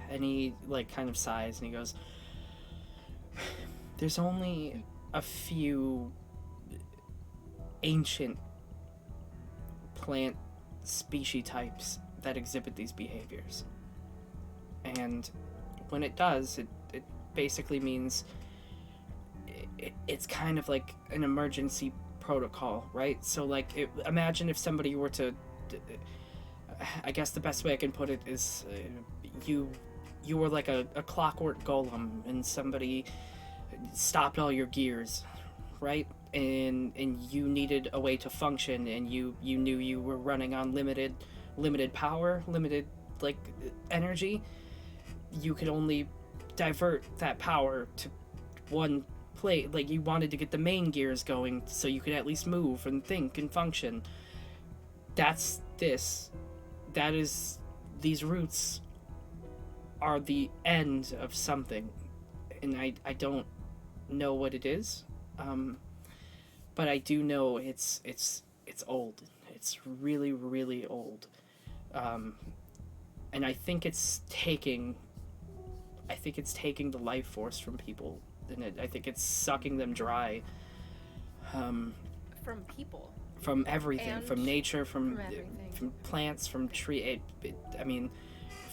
and he like kind of sighs and he goes, there's only a few ancient plant species types that exhibit these behaviors. And when it does, it basically means it's kind of like an emergency protocol, right? So like, imagine if somebody were to, I guess the best way I can put it is you were like a clockwork golem and somebody stopped all your gears, right? And you needed a way to function, and you knew you were running on limited power, limited like energy. You could only divert that power to one plate. Like, you wanted to get the main gears going so you could at least move and think and function. That's this. That is, these roots are the end of something, and I don't know what it is, but I do know it's old. It's really, really old, and I think it's taking the life force from people, and I think it's sucking them dry, From people. from everything, And from nature, from everything. plants, from tree. I mean,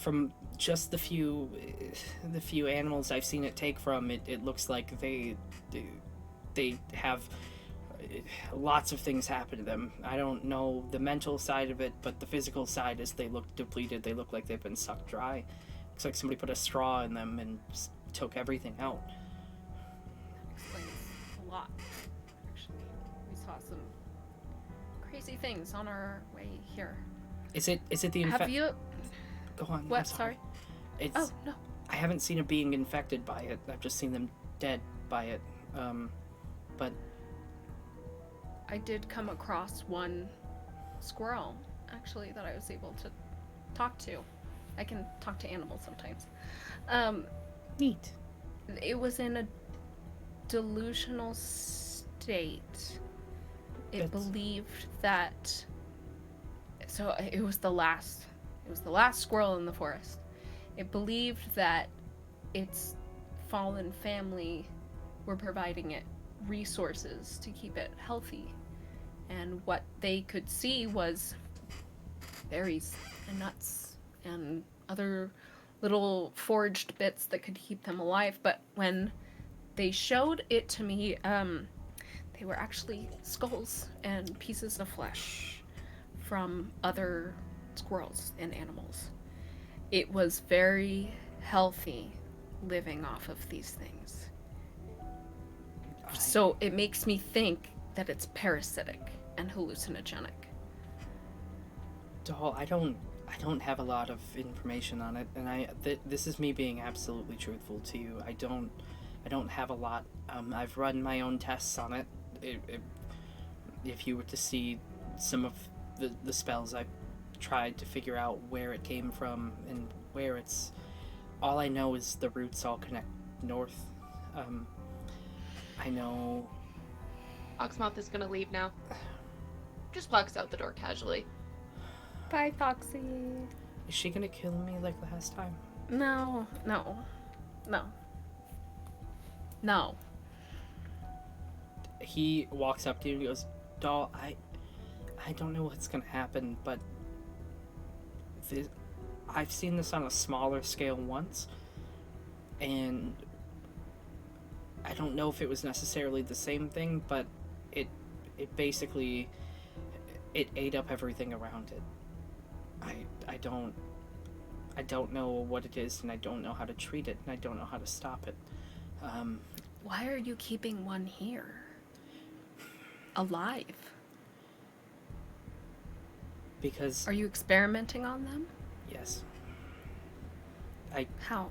from just the few animals I've seen it take from, it looks like they have lots of things happen to them. I don't know the mental side of it, but the physical side is they look depleted. They look like they've been sucked dry. Looks like somebody put a straw in them and just took everything out. Explains a lot. Actually, we saw some crazy things on our way here. Is it the Have you? Go on. I'm What? Sorry. It's, Oh no. I haven't seen a being infected by it. I've just seen them dead by it. But I did come across one squirrel, actually, that I was able to talk to. I can talk to animals sometimes. Neat. It was in a delusional state. It That's- believed that. So it was the last. It was the last squirrel in the forest. It believed that its fallen family were providing it resources to keep it healthy, and what they could see was berries and nuts and other little foraged bits that could keep them alive. But when they showed it to me, they were actually skulls and pieces of flesh from other squirrels and animals. It was very healthy living off of these things. So it makes me think that it's parasitic and hallucinogenic. Doll, I don't have a lot of information on it, and this is me being absolutely truthful to you. I don't have a lot. I've run my own tests on it. If you were to see some of the spells I've tried to figure out where it came from and where it's, all I know is the roots all connect north. I know. Foxmoth is gonna leave now. Just walks out the door casually. Bye, Foxy. Is she gonna kill me like last time? No. He walks up to you and goes, Doll, I don't know what's gonna happen, but I've seen this on a smaller scale once, and I don't know if it was necessarily the same thing, but it basically it ate up everything around it. I don't know what it is, and I don't know how to treat it, and I don't know how to stop it. Why are you keeping one here? Alive? Because Are you experimenting on them? yes, How?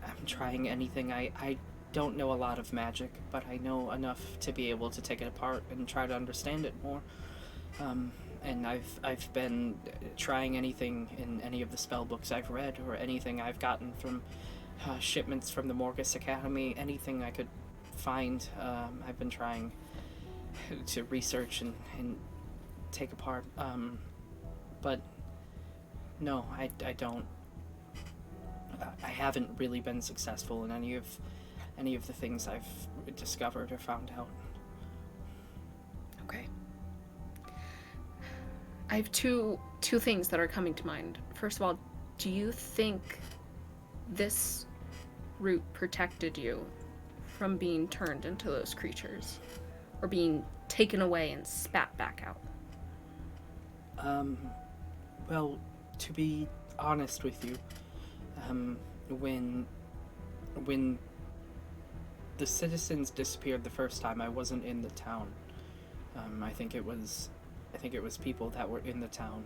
I'm trying anything. I don't know a lot of magic, but I know enough to be able to take it apart and try to understand it more. And I've been trying anything in any of the spell books I've read, or anything I've gotten from shipments from the Morgus Academy, anything I could find. I've been trying to research and take apart. But no, I don't. I haven't really been successful in any of the things I've discovered or found out. Okay. I have two things that are coming to mind. First of all, do you think this root protected you from being turned into those creatures, or being taken away and spat back out? Well, to be honest with you, when the citizens disappeared the first time, I wasn't in the town. I think it was people that were in the town.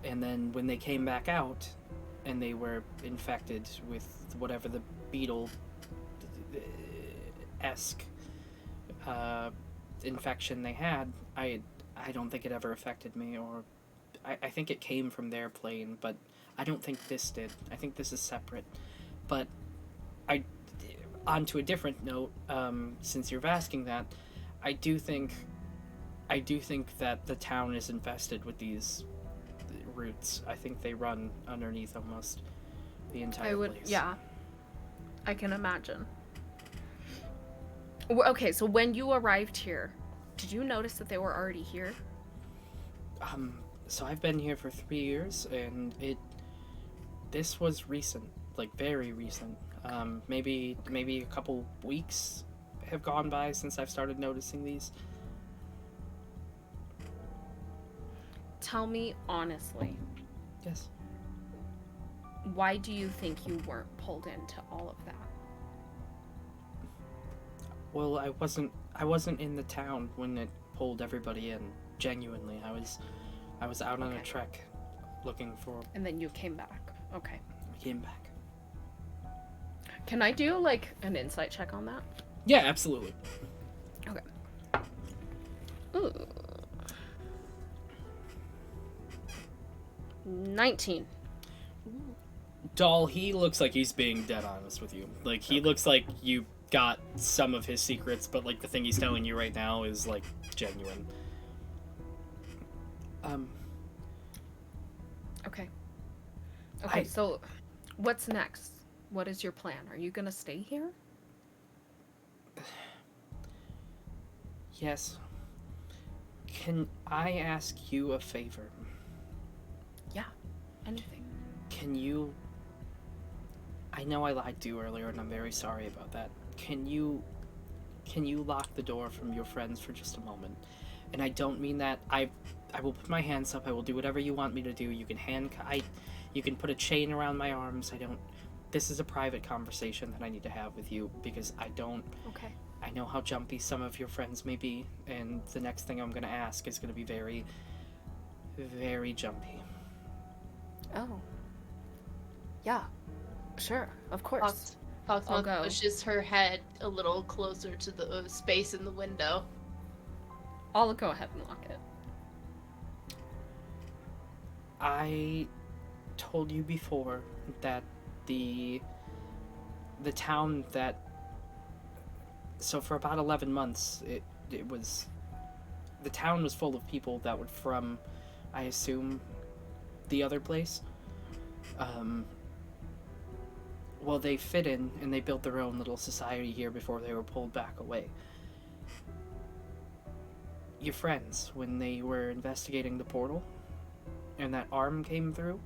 And then when they came back out, and they were infected with whatever the beetle-esque infection they had, I don't think it ever affected me, or I think it came from their plane, but I don't think this did. I think this is separate. But on to a different note, since you're asking that, I do think that the town is infested with these roots. I think they run underneath almost the entire place. Yeah. I can imagine. Okay, so when you arrived here, did you notice that they were already here? So I've been here for 3 years, and this was recent, like very recent. Maybe a couple weeks have gone by since I've started noticing these. Tell me honestly, Yes. why do you think you weren't pulled into all of that? Well, I wasn't in the town when it pulled everybody in. Genuinely, I was out on a Okay. trek, looking for. And then you came back. Okay. I came back. Can I do like an insight check on that? Yeah, absolutely. Ooh. 19. Doll, he looks like he's being dead honest with you. Like, he looks like you got some of his secrets, but, like, the thing he's telling you right now is, like, genuine. Okay. Okay, so what's next? What is your plan? Are you gonna stay here? Yes. Can I ask you a favor? Yeah. Anything. Can you... I know I lied to you earlier, and I'm very sorry about that. Can you lock the door from your friends for just a moment? And I don't mean that. I will put my hands up. I will do whatever you want me to do. You can you can put a chain around my arms. This is a private conversation that I need to have with you, because I know how jumpy some of your friends may be, and the next thing I'm going to ask is going to be very, very jumpy. Oh. Yeah. Sure. Of course. Foxmoth go. pushes her head a little closer to the space in the window. I'll go ahead and lock it. I told you before that the town that... So for about 11 months, it was... The town was full of people that were from, I assume, the other place. Well, they fit in, and they built their own little society here before they were pulled back away. Your friends, when they were investigating the portal, and that arm came through,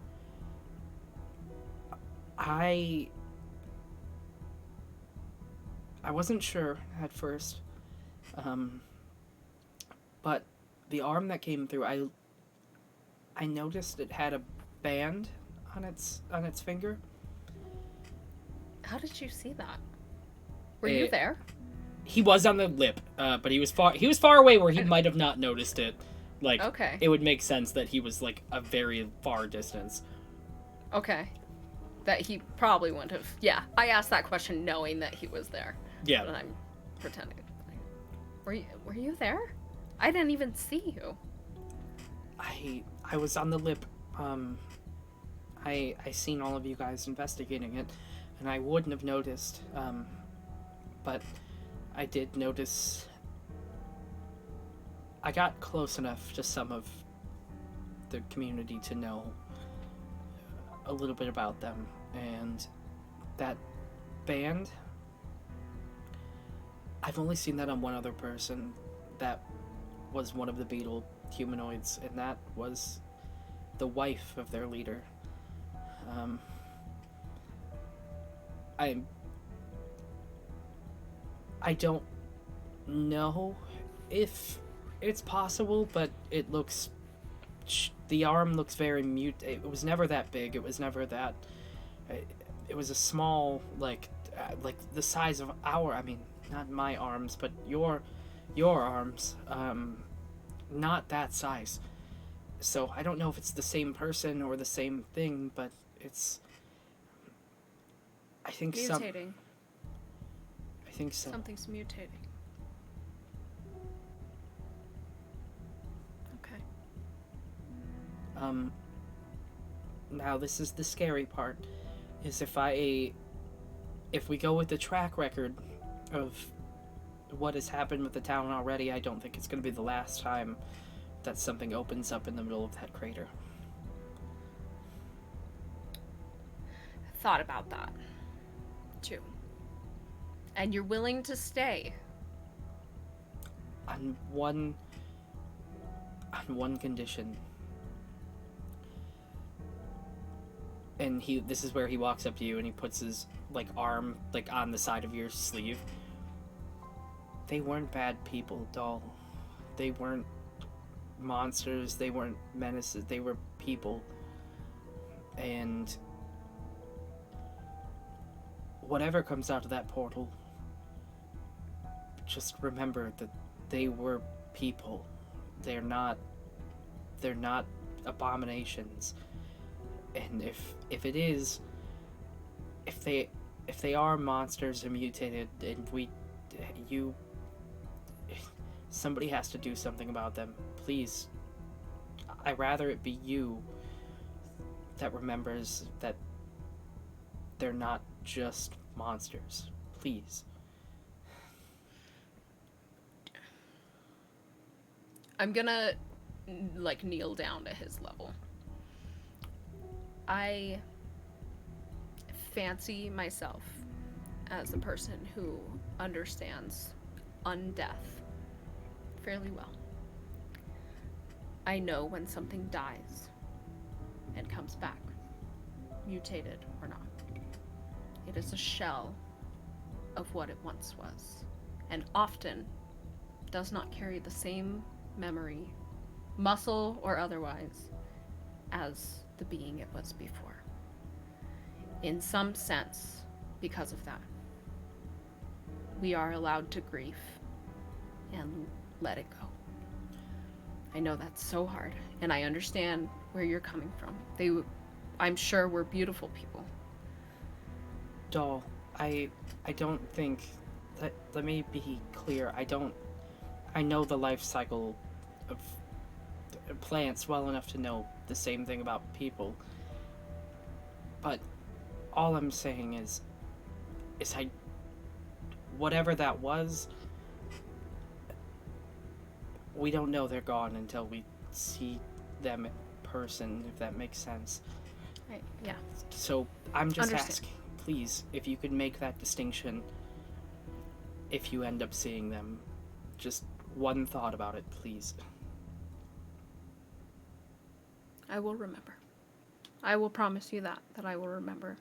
I wasn't sure at first, but the arm that came through, I noticed it had a band on its finger. How did you see that? Were you there? He was on the lip, but he was far away where he might have not noticed it. Like, Okay. It would make sense that he was, like, a very far distance. Okay. That he probably wouldn't have. Yeah, I asked that question knowing that he was there. Yeah. But I'm pretending. Were you there? I didn't even see you. I was on the lip. I seen all of you guys investigating it, and I wouldn't have noticed. But I did notice. I got close enough to some of the community to know a little bit about them, and that band, I've only seen that on one other person that was one of the beetle humanoids, and that was the wife of their leader. I don't know if it's possible, but it looks... The arm looks very mute. It was never that big. It was never that... It was a small, like the size of I mean, not my arms, but your arms. Not that size. So I don't know if it's the same person or the same thing, but it's... I think Mutating. I think so. Something's mutating. Okay. Now this is the scary part, is if we go with the track record of what has happened with the town already, I don't think it's going to be the last time that something opens up in the middle of that crater. Thought about that, too. And you're willing to stay? On one condition. And this is where he walks up to you and he puts his, like, arm, like, on the side of your sleeve. They weren't bad people, doll. They weren't monsters, they weren't menaces, they were people. And whatever comes out of that portal, just remember that they were people. They're not abominations. And if they are monsters or mutated, and Somebody has to do something about them. Please. I'd rather it be you that remembers that they're not just monsters. Please. I'm gonna, like, kneel down to his level. I fancy myself as a person who understands undeath fairly well. I know when something dies and comes back, mutated or not. It is a shell of what it once was, and often does not carry the same memory, muscle or otherwise, as the being it was before. In some sense, because of that, we are allowed to grieve and let it go. I know that's so hard, and I understand where you're coming from. I'm sure we're beautiful people. Doll, I don't think that, let me be clear, I know the life cycle of plants well enough to know the same thing about people. But all I'm saying is whatever that was, we don't know they're gone until we see them in person, if that makes sense. Right, yeah. So I'm just Understand. asking, please, if you could make that distinction if you end up seeing them. Just one thought about it, please. I will remember. I will promise you that I will remember.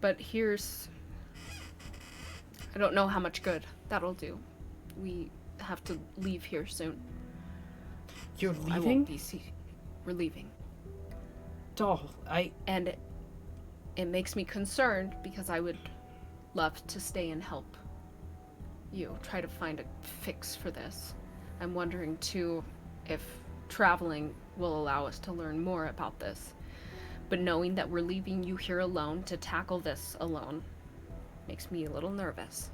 But I don't know how much good that'll do. We have to leave here soon. You're So I leaving? won't be we're leaving. Doll, And it makes me concerned because I would love to stay and help you try to find a fix for this. I'm wondering too if traveling will allow us to learn more about this. But knowing that we're leaving you here alone to tackle this alone makes me a little nervous.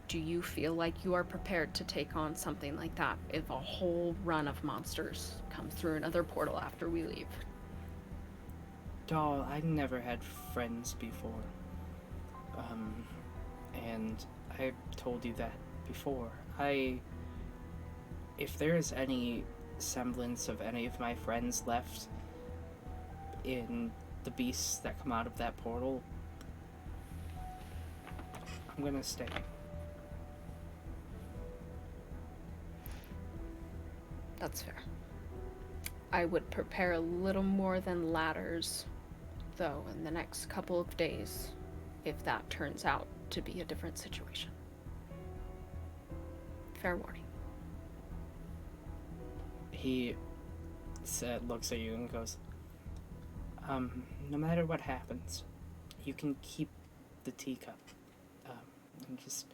Do you feel like you are prepared to take on something like that if a whole run of monsters come through another portal after we leave? Doll, I never had friends before. And I've told you that before. If there's any semblance of any of my friends left in the beasts that come out of that portal, I'm gonna stay. That's fair. I would prepare a little more than ladders, though, in the next couple of days, if that turns out to be a different situation. Fair warning. He looks at you and goes, no matter what happens, you can keep the teacup. And just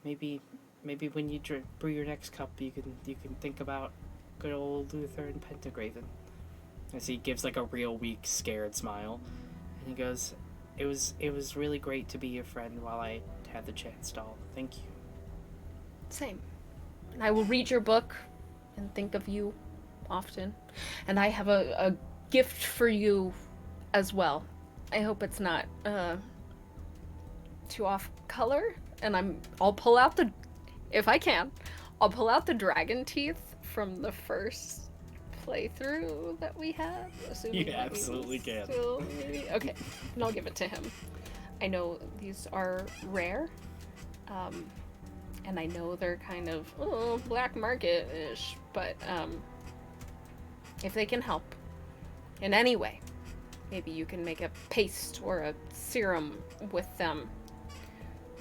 maybe when you brew your next cup, you can think about good old Luther and Pentagraven. As he gives like a real weak, scared smile, and he goes, "It was really great to be your friend while I had the chance, doll. Thank you." Same. And I will read your book and think of you often. And I have a gift for you as well. I hope it's not too off color. And I'll pull out if I can, I'll pull out the dragon teeth from the first playthrough that we had. You absolutely can. Okay, and I'll give it to him. I know these are rare, and I know they're kind of black market-ish, but if they can help in any way, maybe you can make a paste or a serum with them.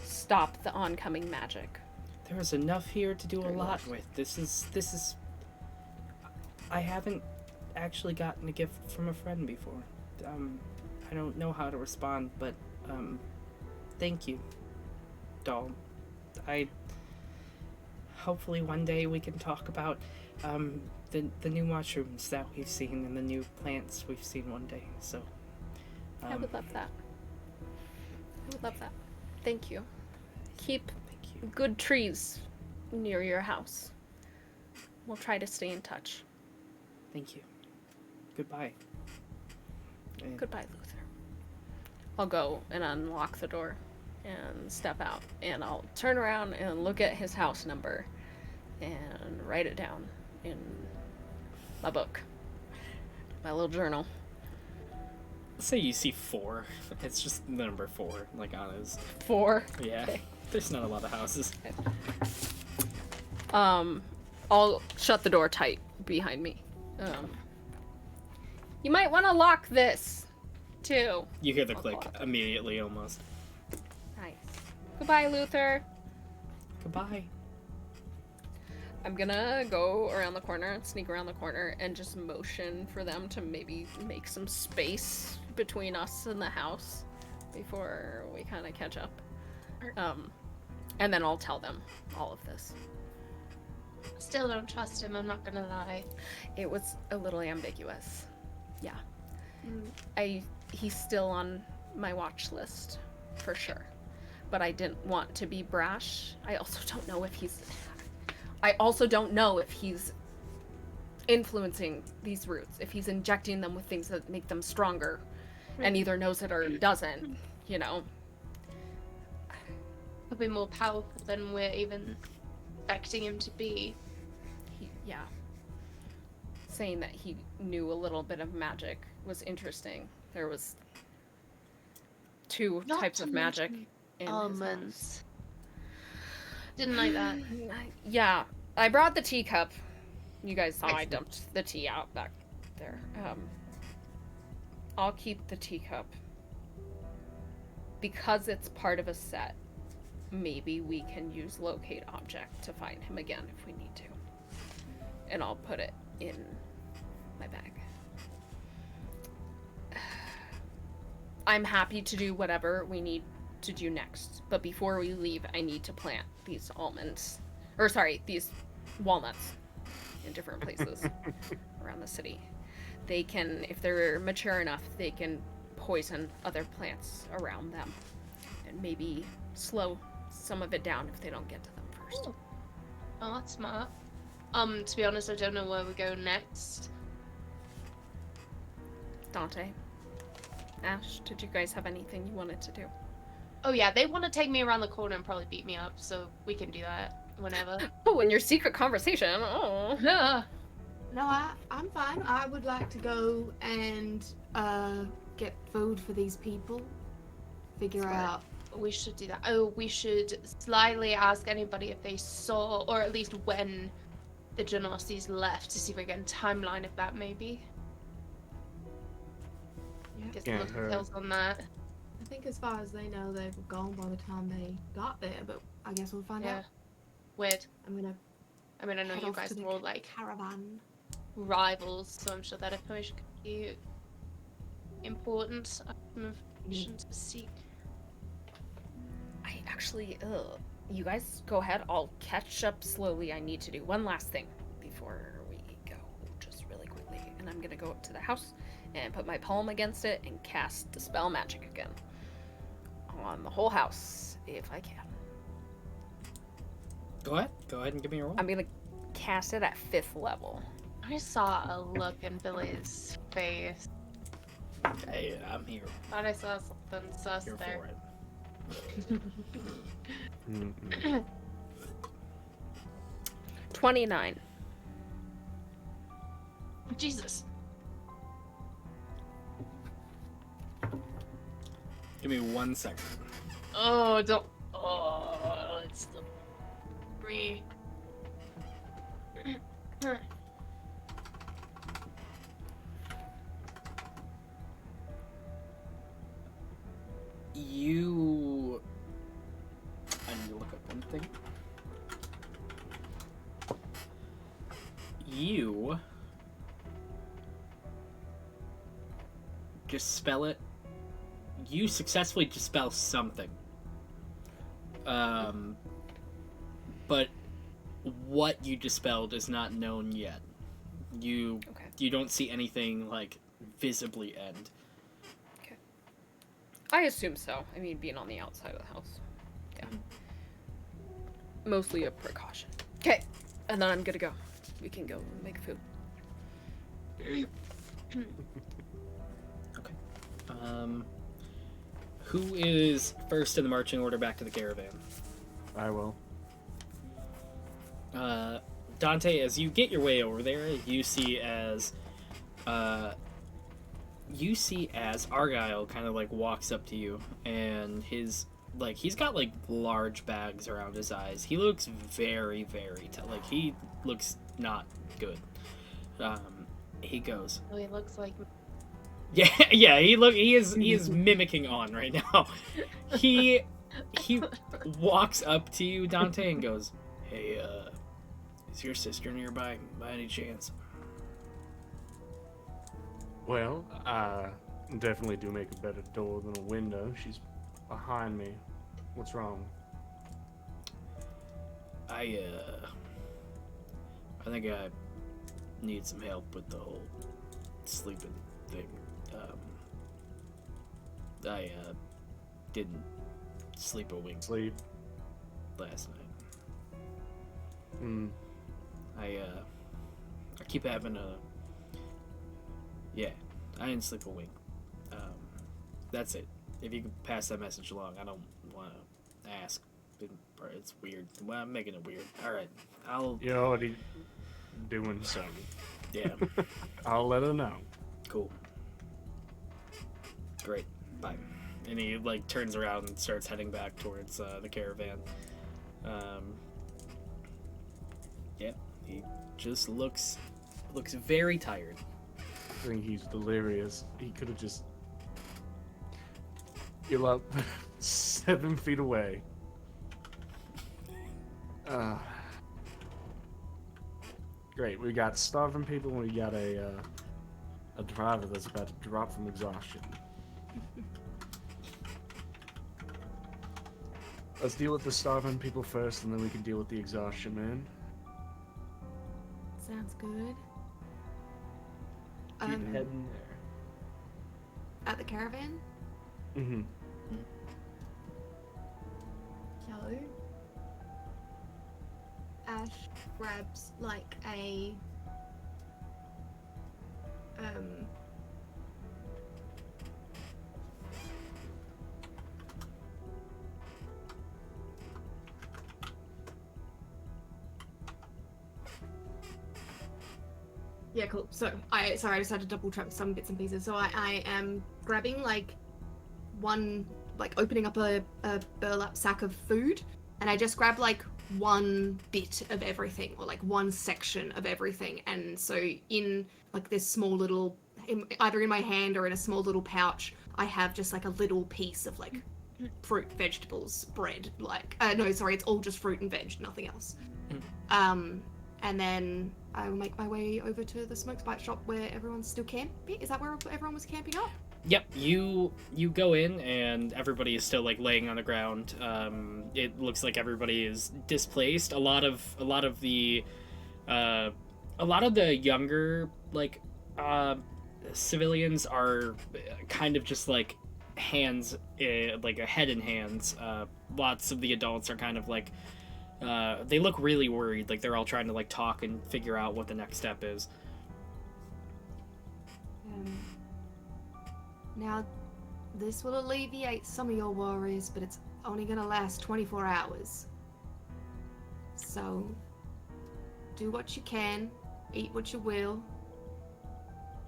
Stop the oncoming magic. There is enough here to do a lot with. This is. I haven't actually gotten a gift from a friend before. I don't know how to respond, but thank you, doll. Hopefully one day we can talk about the new mushrooms that we've seen and the new plants we've seen one day. So I would love that. I would love that. Thank you. Keep thank you. good trees near your house. We'll try to stay in touch. Thank you. Goodbye. And Goodbye, Luther. I'll go and unlock the door and step out, and I'll turn around and look at his house number and write it down in my book, my little journal. say you see 4. It's just the number 4, like on his. 4. Yeah. Okay. There's not a lot of houses. I'll shut the door tight behind me. You might want to lock this, too. You hear the I'll click lock it. immediately, almost. Nice. Goodbye, Luther. Goodbye. I'm gonna go around the corner, sneak around the corner, and just motion for them to maybe make some space between us and the house before we kind of catch up. And then I'll tell them all of this. Still don't trust him, I'm not gonna lie. It was a little ambiguous. Yeah. Mm. He's still on my watch list, for sure. But I didn't want to be brash. I also don't know if he's influencing these roots, if he's injecting them with things that make them stronger, and either knows it or doesn't, you know. He'll be more powerful than we're even expecting him to be. Yeah. Saying that he knew a little bit of magic was interesting. There was 2 Not types to of magic mention in his house. almonds. Didn't like that. Yeah, I brought the teacup. You guys saw I dumped the tea out back there. I'll keep the teacup. Because it's part of a set, maybe we can use locate object to find him again if we need to. And I'll put it in my bag. I'm happy to do whatever we need to do next, but before we leave, I need to plant these these walnuts in different places around the city. They can, if they're mature enough, they can poison other plants around them and maybe slow some of it down if they don't get to them first. Ooh. Oh, that's smart. To be honest, I don't know where we go next. Dante, Ash, did you guys have anything you wanted to do? Oh yeah, they want to take me around the corner and probably beat me up, so we can do that whenever. Oh, in your secret conversation. Oh. Yeah. No, I'm fine. I would like to go and get food for these people. Figure Smart. out. We should do that. Oh, we should slyly ask anybody if they saw, or at least when the Genosi's left, to see if we get a timeline of that, maybe. Yeah. Get Yeah, some details on that. I think as far as they know, they were gone by the time they got there, but I guess we'll find Yeah. out. Weird. I'm gonna I mean, I know head you off guys to the are all like caravan. rivals, so I'm sure that information could be important. Information to seek. I actually, you guys go ahead. I'll catch up slowly. I need to do one last thing before we go, just really quickly. And I'm gonna go up to the house and put my palm against it and cast Dispel Magic again. On the whole house, if I can. Go ahead. Go ahead and give me a roll. I'm gonna cast it at 5th level. I saw a look in Billy's face. Hey, I'm here. Thought I saw something sus Here there. for it. Mm-mm. 29. Jesus. Give me 1 second. Oh, don't. Oh, it's the free. I need to look up one thing. You dispel it. You successfully dispel something. But what you dispelled is not known yet. You don't see anything like visibly end. I assume so. I mean, being on the outside of the house. Yeah. Mostly a precaution. And then I'm gonna go. We can go make food. Okay. Who is first in the marching order back to the caravan? I will. Dante, as you get your way over there, you see as Argyle kind of like walks up to you, and he's got like large bags around his eyes. He looks very, very like he looks not good. He goes, Oh, he looks like yeah, he is mimicking on right now. He walks up to you, Dante, and goes, "Hey, is your sister nearby by any chance?" Well, I definitely do make a better door than a window. She's behind me. What's wrong? I think I need some help with the whole sleeping thing. I didn't sleep a wink Sleep. last night. Hmm. I keep having a... Yeah, I didn't sleep a wink. That's it. If you could pass that message along, I don't want to ask. It's weird. Well, I'm making it weird. Alright, You're already doing something. Yeah, I'll let her know. cool. Great, bye. And he, like, turns around and starts heading back towards the caravan. Yeah, he just looks very tired. I think he's delirious. He could have just... You're up 7 feet away. Great, we got starving people and we got a driver that's about to drop from exhaustion. Let's deal with the starving people first and then we can deal with the exhaustion, man. Sounds good. Keep heading there. At the caravan? Mm-hmm. So, Ash grabs like a yeah, cool. So I just had to double check some bits and pieces. So I am grabbing like one, like opening up a burlap sack of food, and I just grab like one bit of everything or like one section of everything. And so in like this small little, either in my hand or in a small little pouch, I have just like a little piece of like fruit, vegetables, bread. Like no, sorry, it's all just fruit and veg, nothing else. And then I will make my way over to the smoke spice shop where everyone's still camping. Is that where everyone was camping up? Yep, you go in and everybody is still like laying on the ground. It looks like everybody is displaced. A lot of the younger like civilians are kind of just like hands, like a head in hands. Lots of the adults are kind of like they look really worried. Like they're all trying to like talk and figure out what the next step is. Now, this will alleviate some of your worries, but it's only gonna last 24 hours. So, do what you can, eat what you will,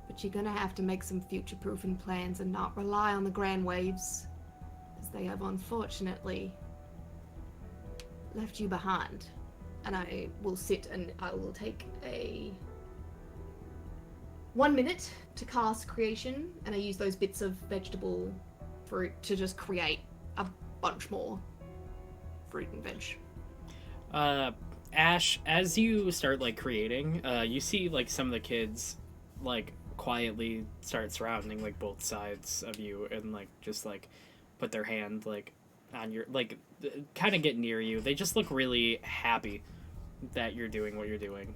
but you're gonna have to make some future-proofing plans and not rely on the grand waves, as they have unfortunately left you behind. And I will sit and I will take a 1 minute to cast creation, and I use those bits of vegetable fruit to just create a bunch more fruit and veg. Ash, as you start like creating, you see like some of the kids like quietly start surrounding like both sides of you and like just like put their hand like on your like kind of get near you. They just look really happy that you're doing what you're doing.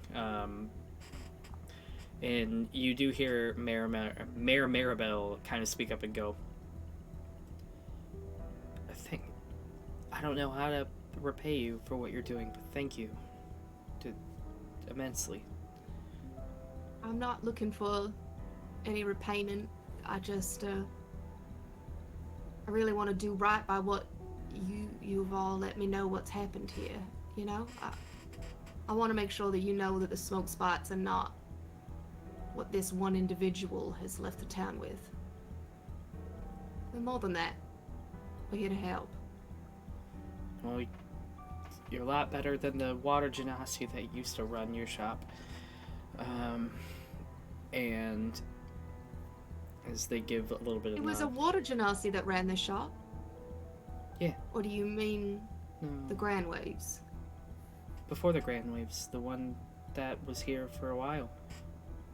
And you do hear Mayor Maribel kind of speak up and go, I don't know how to repay you for what you're doing, but thank you to immensely. I'm not looking for any repayment. I just, I really want to do right by what you've all let me know what's happened here. You know, I want to make sure that you know that the smoke spots are not what this one individual has left the town with. But more than that, we're here to help. Well, you're a lot better than the water genasi that used to run your shop. And as they give a little bit of It was a nod. water genasi that ran the shop. Yeah. Or do you mean No, the Grand Waves? before the Grand Waves, the one that was here for a while.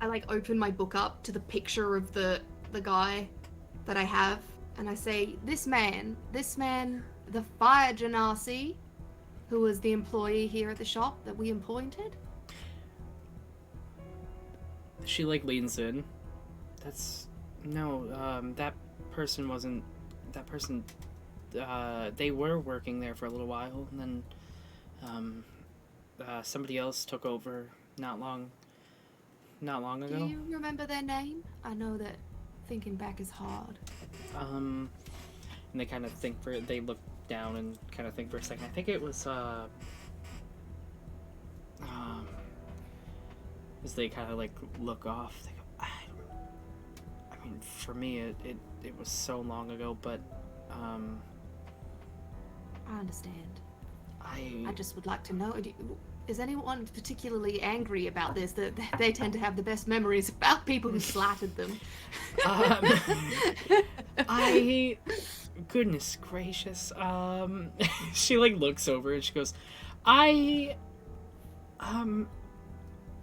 I like open my book up to the picture of the guy that I have, and I say, this man, the fire genasi, who was the employee here at the shop that we appointed. She like leans in. That's no. That person wasn't. That person. They were working there for a little while, and then somebody else took over not long ago. Do you remember their name? I know that thinking back is hard. And they kind of think for it. They look down and kind of think for a second. I think it was as they kind of like look off. They go, I mean, for me, it was so long ago, but I understand. I I just would like to know, is anyone particularly angry about this? That they tend to have the best memories about people who slattered them. I goodness gracious. She like looks over and she goes,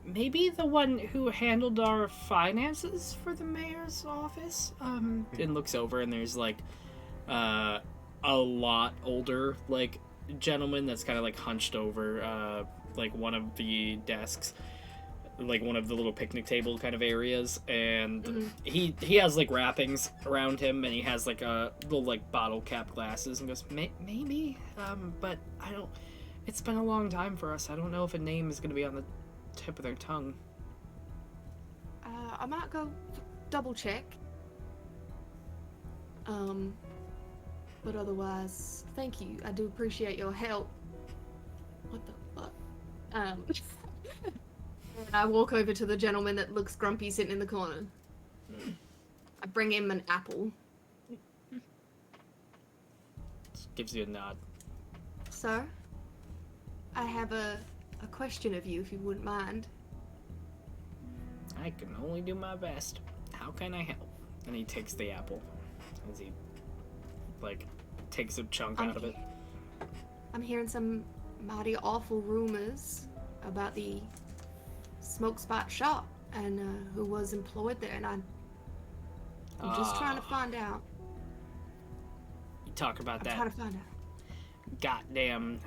maybe the one who handled our finances for the mayor's office. And looks over and there's like a lot older like gentleman that's kind of like hunched over like one of the desks, like one of the little picnic table kind of areas, and he has like wrappings around him, and he has like a little like bottle cap glasses, and goes, maybe, but I don't. It's been a long time for us. I don't know if a name is gonna be on the tip of their tongue. I might go double check. But otherwise, thank you. I do appreciate your help. What the fuck? And I walk over to the gentleman that looks grumpy sitting in the corner. I bring him an apple. Just gives you a nod. Sir, I have a question of you, if you wouldn't mind. I can only do my best. How can I help? And he takes the apple as he like takes a chunk out of it. I'm hearing some mighty awful rumors about the smoke spot shop and who was employed there, and I'm just trying to find out. You talk about I'm that trying to find out. goddamn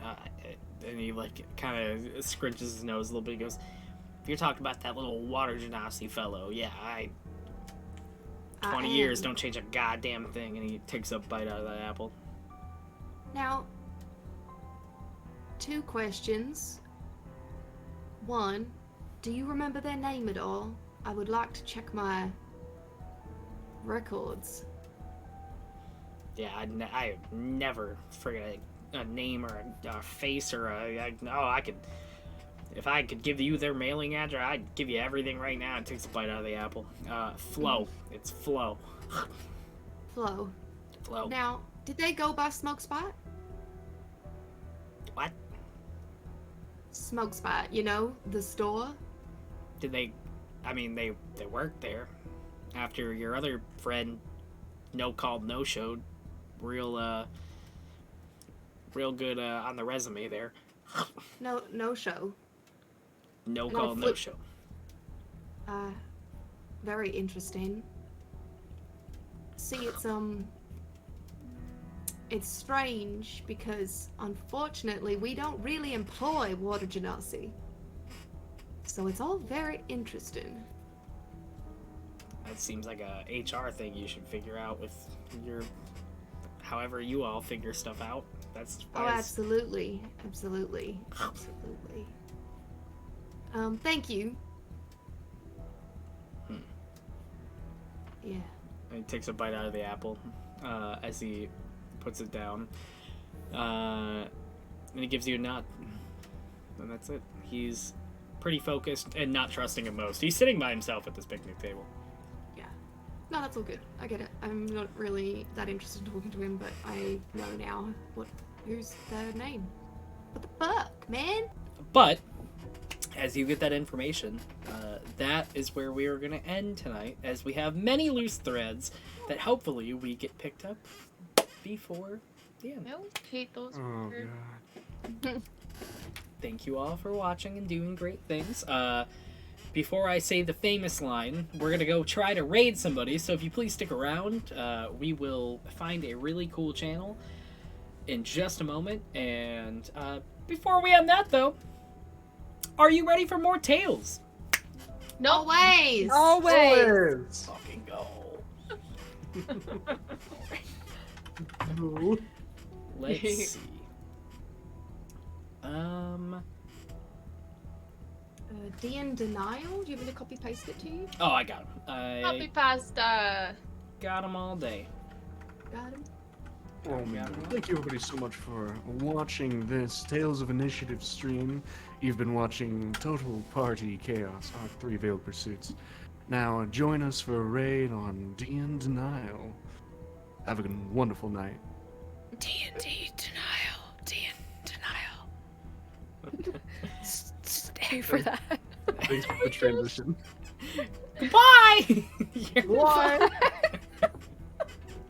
and he like kind of scrunches his nose a little bit. He goes, if you're talking about that little water genasi fellow, yeah, 20 years don't change a goddamn thing. And he takes a bite out of that apple. Now, 2 questions. 1, do you remember their name at all? I would like to check my records. Yeah, I never forget a name or a face or I could, if I could give you their mailing address, I'd give you everything right now. It takes a bite out of the apple. Flo. It's Flo. Flo. Flo. Now, did they go by Smoke Spot? What? Smoke Spot, you know, the store? Did they, I mean, they worked there. After your other friend no-called, no-showed. Real good on the resume there. No show. No And I call, no flip- show. Very interesting. See, it's strange because unfortunately we don't really employ water genasi. So it's all very interesting. That seems like a HR thing you should figure out with your, however you all figure stuff out. That's Oh, absolutely. Absolutely. Absolutely. Thank you. Hmm. Yeah. And he takes a bite out of the apple as he puts it down. And he gives you a nod. And that's it. He's pretty focused and not trusting him most. He's sitting by himself at this picnic table. Yeah. No, that's all good. I get it. I'm not really that interested in talking to him, but I know now who's their name. What the fuck, man? But as you get that information, that is where we are going to end tonight, as we have many loose threads that hopefully we get picked up before the end. I always hate those. Oh weird- god. Thank you all for watching and doing great things. Before I say the famous line, we're going to go try to raid somebody, so if you please stick around, we will find a really cool channel in just a moment. And before we end that, though, are you ready for more tales? No. Always. Always. Fucking go. No. Let's see. D in denial. Do you want me to copy paste it to you? Oh, I got him. Copy I past. got him all day. Got him. Oh man, thank you everybody so much for watching this Tales of Initiative stream. You've been watching Total Party Chaos, our 3 Veiled Pursuits. Now join us for a raid on D in Denial. Have a wonderful night. D&D denial. D&D denial. Stay for that. Thanks for the transition. Goodbye! Why?